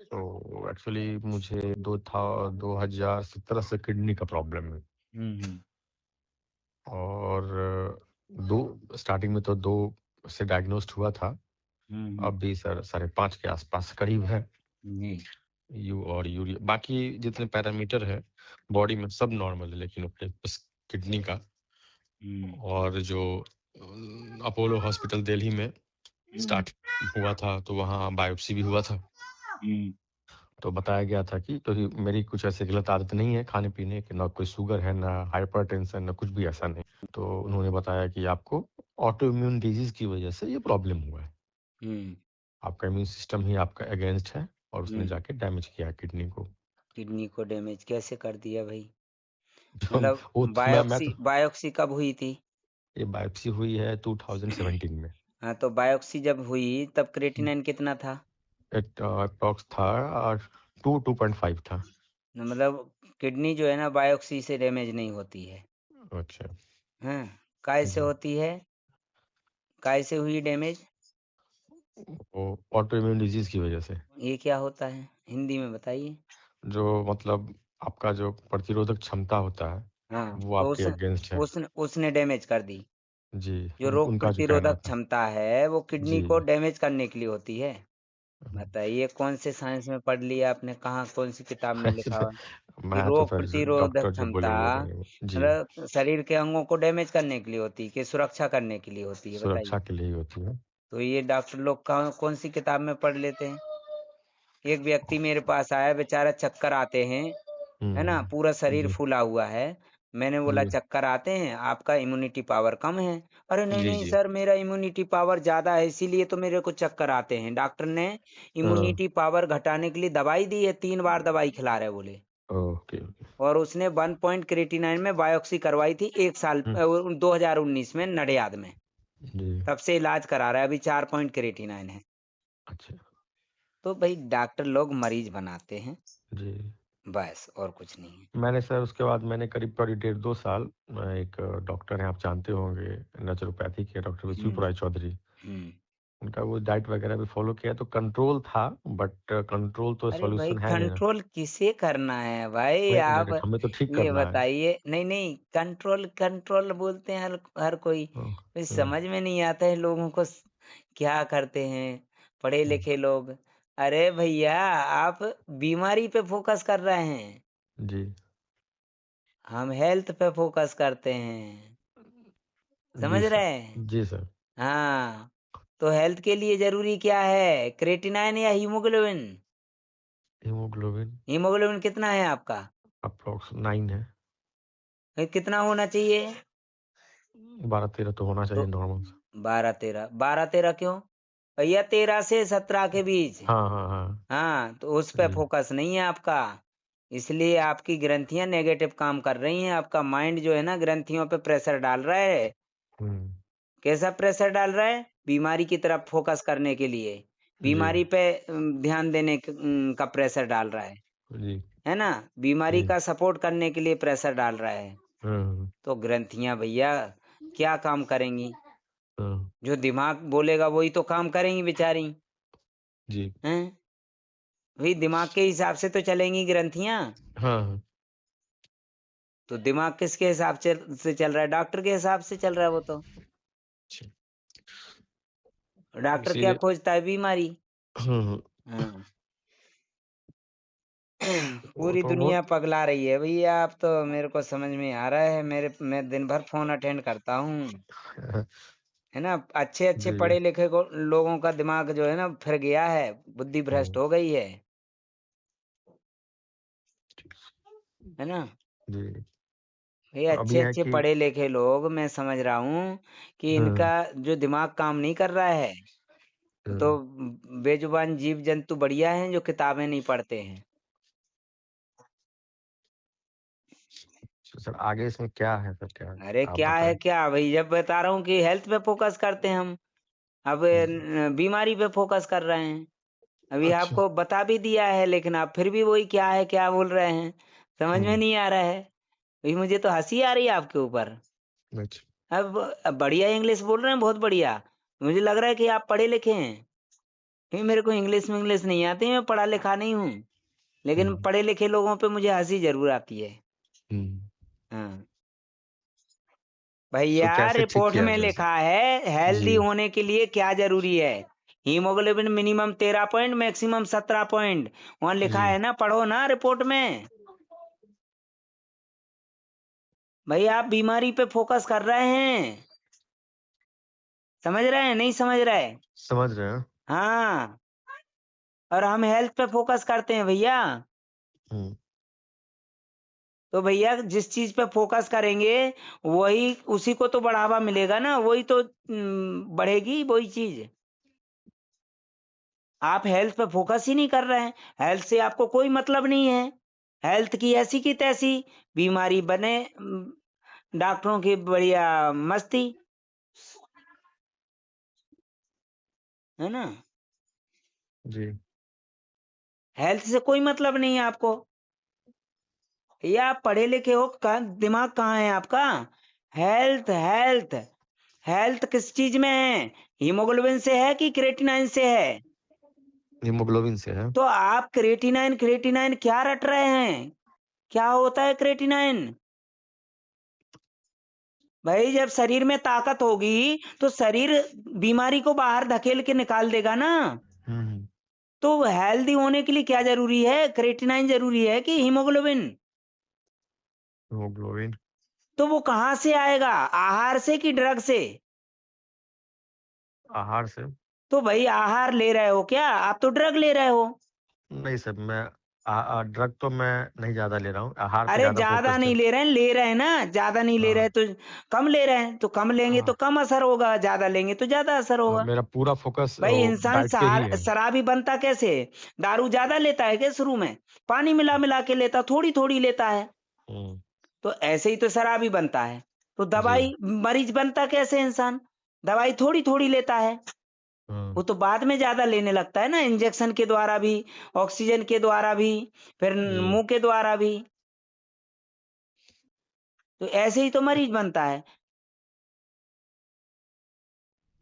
तो एक्चुअली मुझे 2017 से किडनी का प्रॉब्लम है। हम्म। और दो स्टार्टिंग में तो 2 से डायग्नोस्ड हुआ था। हम्म। अब भी सर 5.5 के आसपास करीब है। जी। और यूरिया बाकी जितने पैरामीटर है बॉडी में सब नॉर्मल है, लेकिन बस किडनी का। और जो अपोलो हॉस्पिटल दिल्ली में स्टार्ट हुआ था, तो वहाँ बायोप्सी भी हुआ था। तो बताया गया था कि क्योंकि मेरी कुछ ऐसे गलत आदत नहीं है खाने पीने की, ना कोई शुगर है, ना हाइपरटेंशन, ना कुछ भी ऐसा नहीं। तो उन्होंने बताया कि आपको ऑटो इम्यून डिजीज की वजह से ये प्रॉब्लम हुआ है। आपका इम्यून सिस्टम ही आपका अगेंस्ट है, और उसने जाके डैमेज किया किडनी को। किडनी को डैमेज कैसे कर दिया भाई? तो मतलब वो तो मैं तो बायोप्सी कब हुई थी? ये बायोप्सी हुई है 2017 में। हाँ, तो बायोप्सी जब हुई तब क्रेटिनिन कितना था? अप्रॉक्स था 2.5 था। मतलब किडनी जो है ना बायोप्सी से डैमेज नहीं होती है। अच्छा। हाँ, काय से होती है? काय से हुई डैमेज? वो ऑटो इम्यून डिजीज की वजह से। ये क्या होता है, हिंदी में बताइए। जो मतलब आपका जो प्रतिरोधक क्षमता होता है हाँ, वो तो आपके अगेंस्ट है। उसने डैमेज कर दी। जी। जो रोग उनका जो कहना प्रतिरोधक था। क्षमता है वो किडनी जी। को डैमेज करने के लिए होती है। बताइए कौन से साइंस में पढ़ लिया आपने, कहाँ कौन सी किताब में लिखा हुआ है कि मैं तो रोग सर प्रतिरोधक डॉक्टर जो क्षमता बोलेंगे वो बोलेंगे जी। मतलब शरीर के अंगों को डैमेज करने के लिए होती है कि सुरक्षा करने के लिए होती है? बताइए। सुरक्षा के लिए ही होती है। तो ये डॉक्टर लोग कौन सी किताब में पढ़ लेते हैं? एक व्यक्ति मेरे पास आया, बेचारा चक्कर आते हैं, है ना, हम्म। पूरा शरीर जी। फूला हुआ है, मैंने बोला जी चक्कर आते हैं, आपका इम्यूनिटी पावर कम है। अरे नहीं जी नहीं जी सर, मेरा इम्यूनिटी पावर ज्यादा है, इसीलिए तो मेरे को चक्कर आते हैं। डॉक्टर ने हाँ इम्यूनिटी पावर घटाने के लिए दवाई दी है, 3 बार दवाई खिला रहे बोले। ओके ओके और उसने 1 पॉइंट क्रेटिनाइन में बायोप्सी करवाई थी 1 साल 2019 में नडियाद में। जी तब से इलाज करा रहा है, अभी 4 पॉइंट क्रेटिनाइन है। अच्छा तो भाई डॉक्टर लोग मरीज बनाते हैं, जी बस और कुछ नहीं है। मैंने सर उसके बाद मैंने करीब करीब 1.5-2 साल एक डॉक्टर हैं आप जानते होंगे नेचुरोपैथी के डॉक्टर विश्व राय चौधरी हम्म। उनका वो डाइट वगैरह भी फॉलो किया तो कंट्रोल था बट कंट्रोल तो अरे भाई सॉल्यूशन है नहीं ना कंट्रोल किसे करना है भाई, वही तो आप डायरेक्ट हमें तो ठीक ये करना है बताइए। नहीं नहीं, कंट्रोल कंट्रोल बोलते हैं हर कोई, हाँ, कुछ समझ में नहीं आता है लोगों को क्या करते हैं पढ़े हम्म, लिखे लोग। अरे भैया, आप बीमारी पे फोकस कर रहे हैं, जी हम हेल्थ पे फोकस करते हैं। समझ जी सर रहे हैं? जी सर हाँ, तो हेल्थ के लिए जरूरी क्या है, क्रेटिनाइन या हीमोग्लोबिन? हीमोग्लोबिन हीमोग्लोबिन कितना है आपका? अप्रोक्स 9 है कितना होना चाहिए? 12-13 तो होना तो चाहिए नॉर्मल 12-13 क्यों भैया? 13 से 17 के बीच। हाँ हाँ हाँ हाँ, तो उस पे जी फोकस नहीं है आपका, इसलिए आपकी ग्रंथियां नेगेटिव काम कर रही हैं। आपका माइंड जो है ना, ग्रंथियों पे प्रेशर डाल रहा है। हम्म कैसा प्रेशर डाल रहा है? बीमारी की तरफ फोकस करने के लिए, जी बीमारी पे ध्यान देने का प्रेशर डाल रहा जी है ना? बीमारी जी का सपोर्ट करने के लिए प्रेशर डाल रहा है। हाँ तो ग्रंथियां भैया क्या काम करेंगी? हाँ जो दिमाग बोलेगा वही तो काम करेंगी बेचारी, जी हैं? भाई दिमाग के हिसाब से तो चलेंगी ग्रंथियां। हाँ हाँ तो दिमाग किसके हिसाब से चल रहा है? डॉक्टर के हिसाब से चल रहा है वो तो। अच्छा डॉक्टर क्या इसीलिए खोजता है? बीमारी। हाँ हाँ। वो पूरी तो दुनिया बहुत पगला रही है भैया। आप तो मेरे को समझ में आ रहा है, मैं दिन भर फोन अटेंड करता हूँ, है ना? अच्छे अच्छे जी पढ़े लिखे लोगों का दिमाग जो है ना फिर गया है, बुद्धि भ्रष्ट हम्म, हो गई है ना? जी ये अभी अच्छे है अच्छे कि पढ़े लिखे लोग, मैं समझ रहा हूँ कि हाँ इनका जो दिमाग काम नहीं कर रहा है, तो हाँ बेजुबान जीव जंतु बढ़िया हैं जो किताबें नहीं पढ़ते हैं। तो सर आगे इसमें क्या है सर क्या अरे आप क्या है बताएं क्या भाई, जब बता रहा हूँ कि हेल्थ पे फोकस करते हैं हम, अब हम्म, बीमारी पे फोकस कर रहे हैं। अभी अच्छा आपको बता भी दिया है, लेकिन आप फिर भी वही क्या है क्या बोल रहे हैं, समझ में हम्म नहीं आ रहा है। भाई मुझे तो हंसी आ रही है आपके ऊपर। अच्छा अब बढ़िया इंग्लिश बोल रहे हैं, बहुत बढ़िया। मुझे लग रहा है कि आप पढ़े लिखे हैं, क्योंकि मेरे को इंग्लिश में इंग्लिश नहीं आती, मैं पढ़ा लिखा नहीं हूँ, लेकिन हम्म पढ़े लिखे लोगों पे मुझे हंसी जरूर आती है। हम्म हाँ तो भैया, कैसे ठीक रिपोर्ट किया में जाए सर लिखा है जी हेल्दी होने के लिए क्या जरूरी है। Haemoglobin minimum 13 point, maximum 17 point, वहां लिखा जी है ना, पढ़ो ना रिपोर्ट में। भाई आप बीमारी पे फोकस कर रहे हैं, समझ रहे हैं नहीं समझ रहे? समझ रहे हैं हाँ, और हम हेल्थ पे फोकस करते हैं भैया। हम्म तो भैया जिस चीज पे फोकस करेंगे, वही उसी को तो बढ़ावा मिलेगा ना, वही तो बढ़ेगी वही चीज। आप हेल्थ पे फोकस ही नहीं कर रहे हैं, हेल्थ से आपको कोई मतलब नहीं है। हेल्थ की ऐसी की तैसी, बीमारी बने, डॉक्टरों की बढ़िया मस्ती, है ना? जी हेल्थ से कोई मतलब नहीं है आपको। ये आप पढ़े लिखे हो, दिमाग कहाँ है आपका? हेल्थ हेल्थ हेल्थ किस चीज में है? हीमोग्लोबिन से है कि क्रेटिनाइन से है? हीमोग्लोबिन से है तो आप क्रेटिनाइन क्रेटिनाइन क्या रट रहे हैं? क्या होता है क्रेटिनाइन? भाई जब शरीर में ताकत होगी तो शरीर बीमारी को बाहर धकेल के निकाल देगा ना। हम्म तो हेल्दी होने के लिए क्या जरूरी है? क्रेटिनाइन जरूरी है कि हीमोग्लोबिन? हीमोग्लोबिन तो वो कहाँ से आएगा, आहार से कि ड्रग से? आहार से तो भाई आहार ले रहे हो क्या? आप तो ड्रग ले रहे हो। नहीं सर मैं ड्रग तो मैं नहीं ज्यादा ले रहा हूँ, आहार पे अरे ज्यादा ज्यादा फोकस्ड नहीं है। ले रहे हैं ना, ज्यादा नहीं ले रहे हाँ, हैं तो कम ले रहे हैं, तो कम लेंगे तो हाँ, कम असर होगा, ज्यादा लेंगे तो ज्यादा असर होगा। मेरा पूरा फोकस भाई इंसान डाइट पे ही है। शराबी बनता कैसे है? दारू ज्यादा लेता है क्या शुरू में? पानी मिला मिला के लेता, थोड़ी थोड़ी लेता है। हम्म, तो ऐसे ही तो शराबी बनता है। तो जी, दवाई मरीज बनता कैसे इंसान? दवाई थोड़ी थोड़ी लेता है। हाँ, वो तो बाद में ज्यादा लेने लगता है ना, इंजेक्शन के द्वारा भी, ऑक्सीजन के द्वारा भी, फिर जी, मुंह के द्वारा भी। तो ऐसे ही तो मरीज बनता है।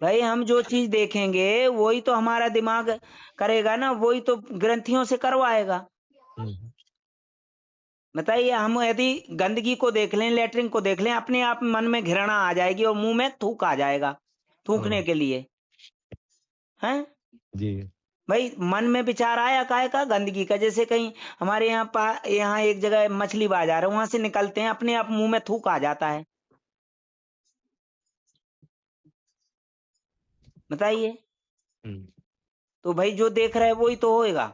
भाई हम जो चीज देखेंगे वही तो हमारा दिमाग करेगा ना, वही तो ग्रंथियों से करवाएगा। हम्म, बताइए, हम यदि गंदगी को देख लें, लेटरिन को देख लें, अपने आप मन में घृणा आ जाएगी और मुंह में थूक आ जाएगा, थूकने हाँ, के लिए हैं। जी, भाई मन में विचार आया काहे का? गंदगी का। जैसे कहीं हमारे यहाँ एक जगह मछली बाजार है, वहां से निकलते हैं, अपने आप मुंह में थूक आ जाता है। बताइए। हम्म, तो भाई जो देख रहा है वही तो होएगा।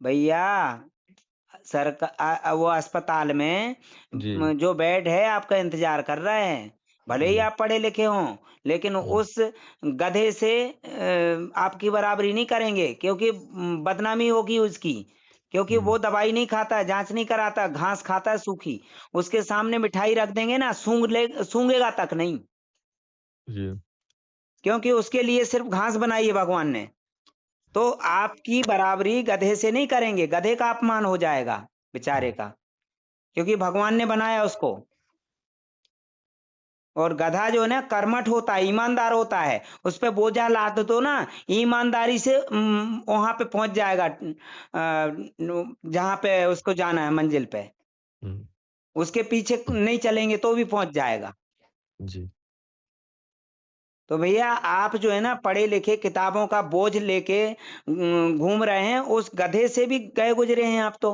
भैया वो अस्पताल में जी, जो बेड है आपका इंतजार कर रहे हैं। भले ही जी, आप पढ़े लिखे हों, लेकिन हम्म, उस गधे से आपकी बराबरी नहीं करेंगे, क्योंकि बदनामी होगी उसकी। क्योंकि हम्म, वो दवाई नहीं खाता है, जांच नहीं कराता, घास खाता है सूखी। उसके सामने मिठाई रख देंगे ना, सूंघेगा तक नहीं। जी, क्योंकि उसके लिए सिर्फ घास बनाई है भगवान ने। तो आपकी बराबरी गधे से नहीं करेंगे, गधे का अपमान हो जाएगा बेचारे का, क्योंकि भगवान ने बनाया उसको। और गधा जो है ना कर्मठ होता है, ईमानदार होता है। उस पे बोझा लाद दो ना, ईमानदारी से वहां पे पहुंच जाएगा, जहां पे उसको जाना है मंजिल पे। हम्म, उसके पीछे नहीं चलेंगे तो भी पहुंच जाएगा। जी, तो भैया आप जो है ना पढ़े लिखे, किताबों का बोझ लेके घूम रहे हैं, उस गधे से भी गए गुजरे हैं आप तो।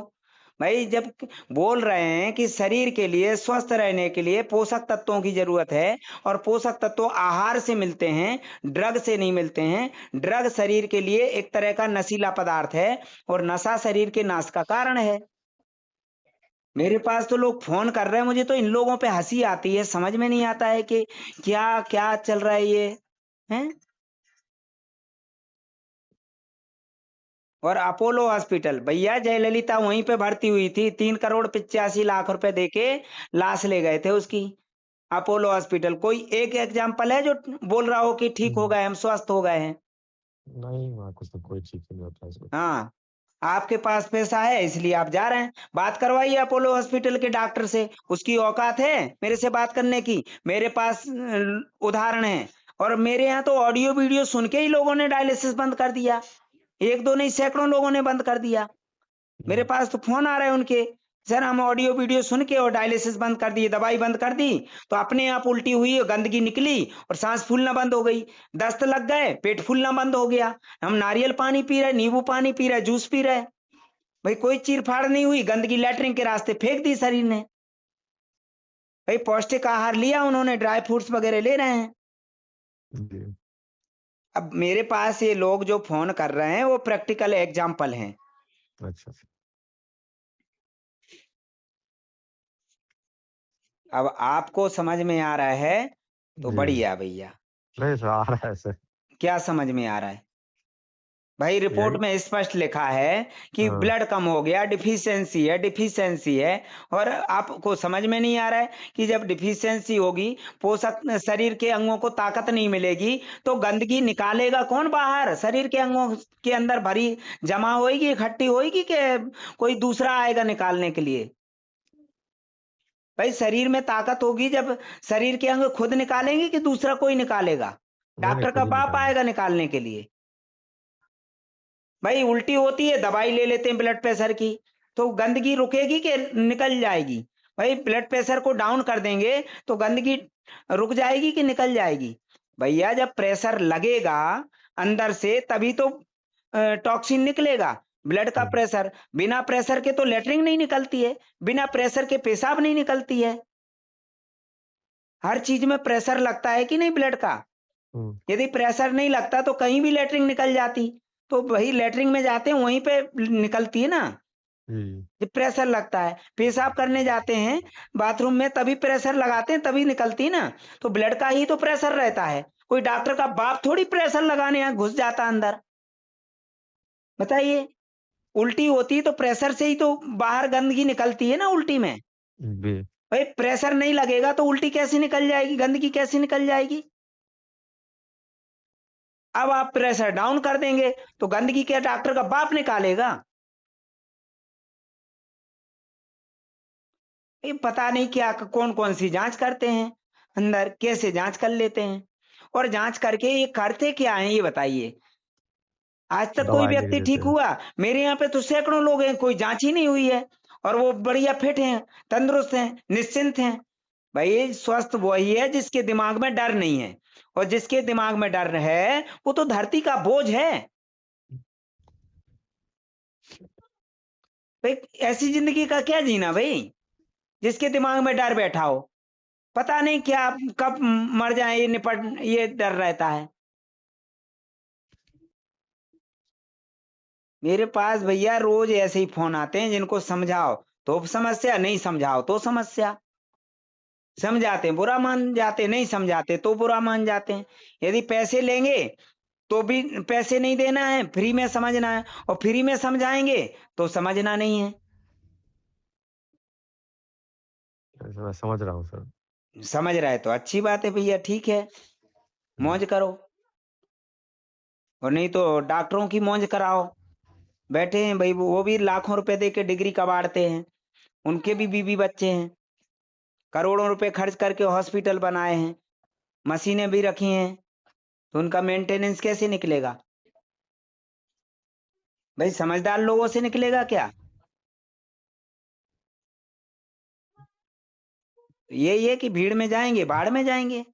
भाई जब बोल रहे हैं कि शरीर के लिए, स्वस्थ रहने के लिए पोषक तत्वों की जरूरत है, और पोषक तत्व आहार से मिलते हैं, ड्रग से नहीं मिलते हैं। ड्रग शरीर के लिए एक तरह का नशीला पदार्थ है, और नशा शरीर के नाश का कारण है। मेरे पास तो लोग फोन कर रहे हैं, मुझे तो इन लोगों पे हंसी आती है, समझ में नहीं आता है कि क्या क्या चल रहा है ये हैं। और अपोलो हॉस्पिटल, भैया जयललिता वहीं पे भर्ती हुई थी, 3 करोड़ 85 लाख रुपए देके लाश ले गए थे उसकी। अपोलो हॉस्पिटल कोई एक एग्जाम्पल है जो बोल रहा हो कि ठीक हो हम्म, गए, हम स्वस्थ हो गए हैं? नहीं वहाँ कुछ तो कोई ठीक नहीं होता इसको। हाँ, आपके पास पैसा है इसलिए आप जा रहे हैं। बात करवाइए अपोलो हॉस्पिटल के डॉक्टर से, उसकी औकात है मेरे से बात करने की? मेरे पास उदाहरण है। और मेरे यहाँ तो ऑडियो वीडियो सुन के ही लोगों ने डायलिसिस बंद कर दिया। एक दो नहीं, सैकड़ों लोगों ने बंद कर दिया। मेरे हम्म, पास तो फोन आ रहे हैं उनके, सर हम ऑडियो वीडियो सुन के और डायलिसिस बंद कर दिए, दवाई बंद कर दी, तो अपने आप उल्टी हुई और गंदगी निकली और सांस फूलना बंद हो गई। दस्त लग गए, पेट फूलना बंद हो गया। हम नारियल पानी पी रहे, नींबू पानी पी रहे, जूस पी रहे, भाई कोई चीर फाड़ नहीं हुई, गंदगी लैटरिन के रास्ते फेंक दी शरीर ने। भाई पौष्टिक आहार लिया उन्होंने, ड्राई फ्रूट्स वगैरह ले रहे हैं। जी, अब मेरे पास ये लोग जो फोन कर रहे हैं वो प्रैक्टिकल एग्जाम्पल हैं। अच्छा, अब आपको समझ में आ रहा है तो जी, बढ़िया भैया। नहीं सर आ रहा है ऐसे। क्या समझ में आ रहा है? भाई रिपोर्ट यही, में स्पष्ट लिखा है कि हाँ, ब्लड कम हो गया, डिफिशियंसी है, डिफिशियंसी है। और आपको समझ में नहीं आ रहा है कि जब डिफिशियंसी होगी, पोषक शरीर के अंगों को ताकत नहीं मिलेगी, तो गंदगी निकालेगा कौन बाहर? शरीर के अंगों के अंदर भरी जमा होगी, इकट्ठी होगी, कि कोई दूसरा आएगा निकालने के लिए? भाई शरीर में ताकत होगी जब शरीर के अंग खुद निकालेंगे, कि दूसरा कोई निकालेगा? नहीं नहीं डॉक्टर का खुद ही बाप निकालेंगे। आएगा निकालने के लिए? भाई उल्टी होती है, दवाई ले लेते हैं ब्लड प्रेशर की, तो गंदगी रुकेगी कि निकल जाएगी? भाई ब्लड प्रेशर को डाउन कर देंगे तो गंदगी रुक जाएगी कि निकल जाएगी? भैया जब प्रेशर लगेगा अंदर से तभी तो टॉक्सिन निकलेगा। ब्लड का हम्म, प्रेशर, बिना प्रेशर के तो लेटरिन नहीं निकलती है, बिना प्रेशर के पेशाब नहीं निकलती है। हर चीज में प्रेशर लगता है कि नहीं ब्लड का? हम्म, यदि प्रेशर नहीं लगता तो कहीं भी लेटरिन निकल जाती। तो वही लेटरिन में जाते हैं वहीं पे निकलती है ना। जी प्रेशर लगता है। पेशाब करने जाते हैं बाथरूम में, तभी प्रेशर लगाते हैं, तभी निकलती ना। तो ब्लड का ही तो प्रेशर रहता है। कोई डॉक्टर का बाप थोड़ी प्रेशर लगाने यहाँ घुस जाता अंदर। बताइए, उल्टी होती है तो प्रेशर से ही तो बाहर गंदगी निकलती है ना उल्टी में। जी भाई प्रेशर नहीं लगेगा तो उल्टी कैसे निकल जाएगी, गंदगी कैसे निकल जाएगी। अब आप प्रेशर डाउन कर देंगे तो गंदगी क्या डॉक्टर का बाप निकालेगा। ये पता नहीं क्या कौन कौन सी जांच करते हैं अंदर, कैसे जांच कर लेते हैं। और जांच करके ये करते क्या है ये बताइए। आज तक कोई दवाई लिख व्यक्ति देते ठीक हैं। हुआ? मेरे यहाँ पे तो सैकड़ों लोग हैं, कोई जांच ही नहीं हुई है और वो बढ़िया फिट हैं, तंदुरुस्त हैं, निश्चिंत हैं। भाई स्वस्थ वही है जिसके दिमाग में डर नहीं है, और जिसके दिमाग में डर है वो तो धरती का बोझ है। भाई ऐसी जिंदगी का क्या जीना भाई, जिसके दिमाग में डर बैठा हो। पता नहीं क्या कब मर जाए, ये निपट, ये डर रहता है। मेरे पास भैया रोज ऐसे ही फोन आते हैं, जिनको समझाओ तो समस्या, नहीं समझाओ तो समस्या। समझाते बुरा मान जाते, नहीं समझाते तो बुरा मान जाते हैं। यदि पैसे लेंगे तो भी पैसे नहीं देना है, फ्री में समझना है, और फ्री में समझाएंगे तो समझना नहीं है। मैं समझ रहा हूँ सर। समझ रहा है तो अच्छी बात है भैया, ठीक है, मौज करो। और नहीं तो डॉक्टरों की मौज कराओ। बैठे हैं भाई, वो भी लाखों रुपए दे के डिग्री कबाड़ते हैं, उनके भी बीवी बच्चे हैं, करोड़ों रुपए खर्च करके हॉस्पिटल बनाए हैं, मशीनें भी रखी हैं, तो उनका मेंटेनेंस कैसे निकलेगा भाई? समझदार लोगों से निकलेगा क्या? यही है कि भीड़ में जाएंगे भाड़ में जाएंगे।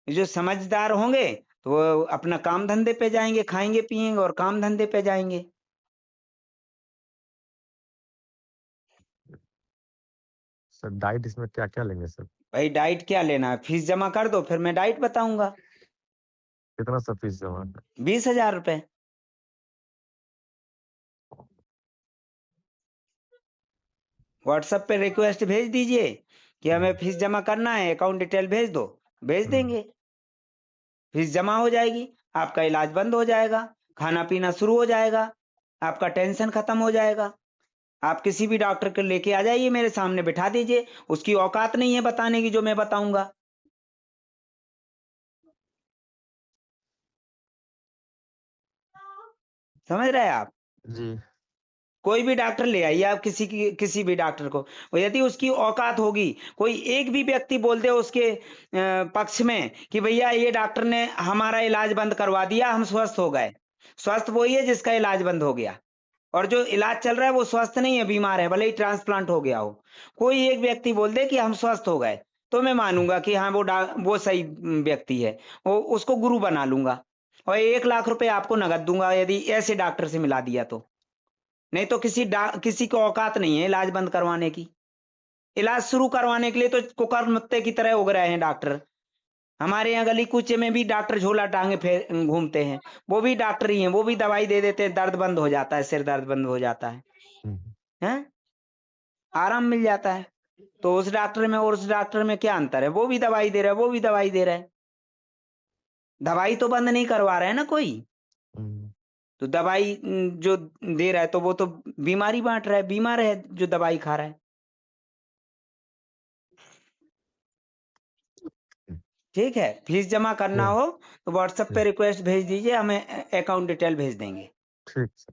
जो समझदार होंगे तो वो अपना काम धंधे पे जाएंगे, खाएंगे पिएंगे और काम धंधे पे जाएंगे। सर डाइट इसमें क्या क्या लेंगे सर? भाई डाइट क्या लेना है, फीस जमा कर दो फिर मैं डाइट बताऊंगा। कितना सर फीस जमा? 20,000 रुपए। व्हाट्सएप पे रिक्वेस्ट भेज दीजिए कि हमें फीस जमा करना है, अकाउंट डिटेल भेज दो, भेज देंगे। फीस जमा हो जाएगी, आपका इलाज बंद हो जाएगा, खाना पीना शुरू हो जाएगा, आपका टेंशन खत्म हो जाएगा। आप किसी भी डॉक्टर को लेके आ जाइए, मेरे सामने बिठा दीजिए, उसकी औकात नहीं है बताने की जो मैं बताऊंगा। समझ रहे हैं आप? जी कोई भी डॉक्टर ले आइए आप, किसी भी डॉक्टर को, और यदि उसकी औकात होगी, कोई एक भी व्यक्ति बोल दे उसके पक्ष में कि भैया ये डॉक्टर ने हमारा इलाज बंद करवा दिया, हम स्वस्थ हो गए। स्वस्थ वही है जिसका इलाज बंद हो गया, और जो इलाज चल रहा है वो स्वस्थ नहीं है, बीमार है, भले ही ट्रांसप्लांट हो गया हो। कोई एक व्यक्ति बोल दे कि हम स्वस्थ हो गए, तो मैं मानूंगा कि हाँ वो सही व्यक्ति है, वो उसको गुरु बना लूंगा, और 1 लाख रुपए आपको नगद दूंगा यदि ऐसे डॉक्टर से मिला दिया तो। नहीं तो किसी को औकात नहीं है इलाज बंद करवाने की। इलाज शुरू करवाने के लिए तो कुकर्मुत्ते की तरह उग रहे हैं डॉक्टर। हमारे यहाँ गली कूचे में भी डॉक्टर झोला टांगे फिर घूमते हैं, वो भी डॉक्टर ही हैं, वो भी दवाई दे देते हैं, दर्द बंद हो जाता है, सिर दर्द बंद हो जाता है, हैं? आराम मिल जाता है। तो उस डॉक्टर में और उस डॉक्टर में क्या अंतर है? वो भी दवाई दे रहा है, वो भी दवाई दे रहा है, दवाई तो बंद नहीं करवा रहे हैं ना कोई। तो दवाई जो दे रहा है तो वो तो बीमारी बांट रहा है, बीमार है जो दवाई खा रहा है। ठीक है, फीस जमा करना हो तो व्हाट्सएप पे रिक्वेस्ट भेज दीजिए, हमें अकाउंट डिटेल भेज देंगे। ठीक सर।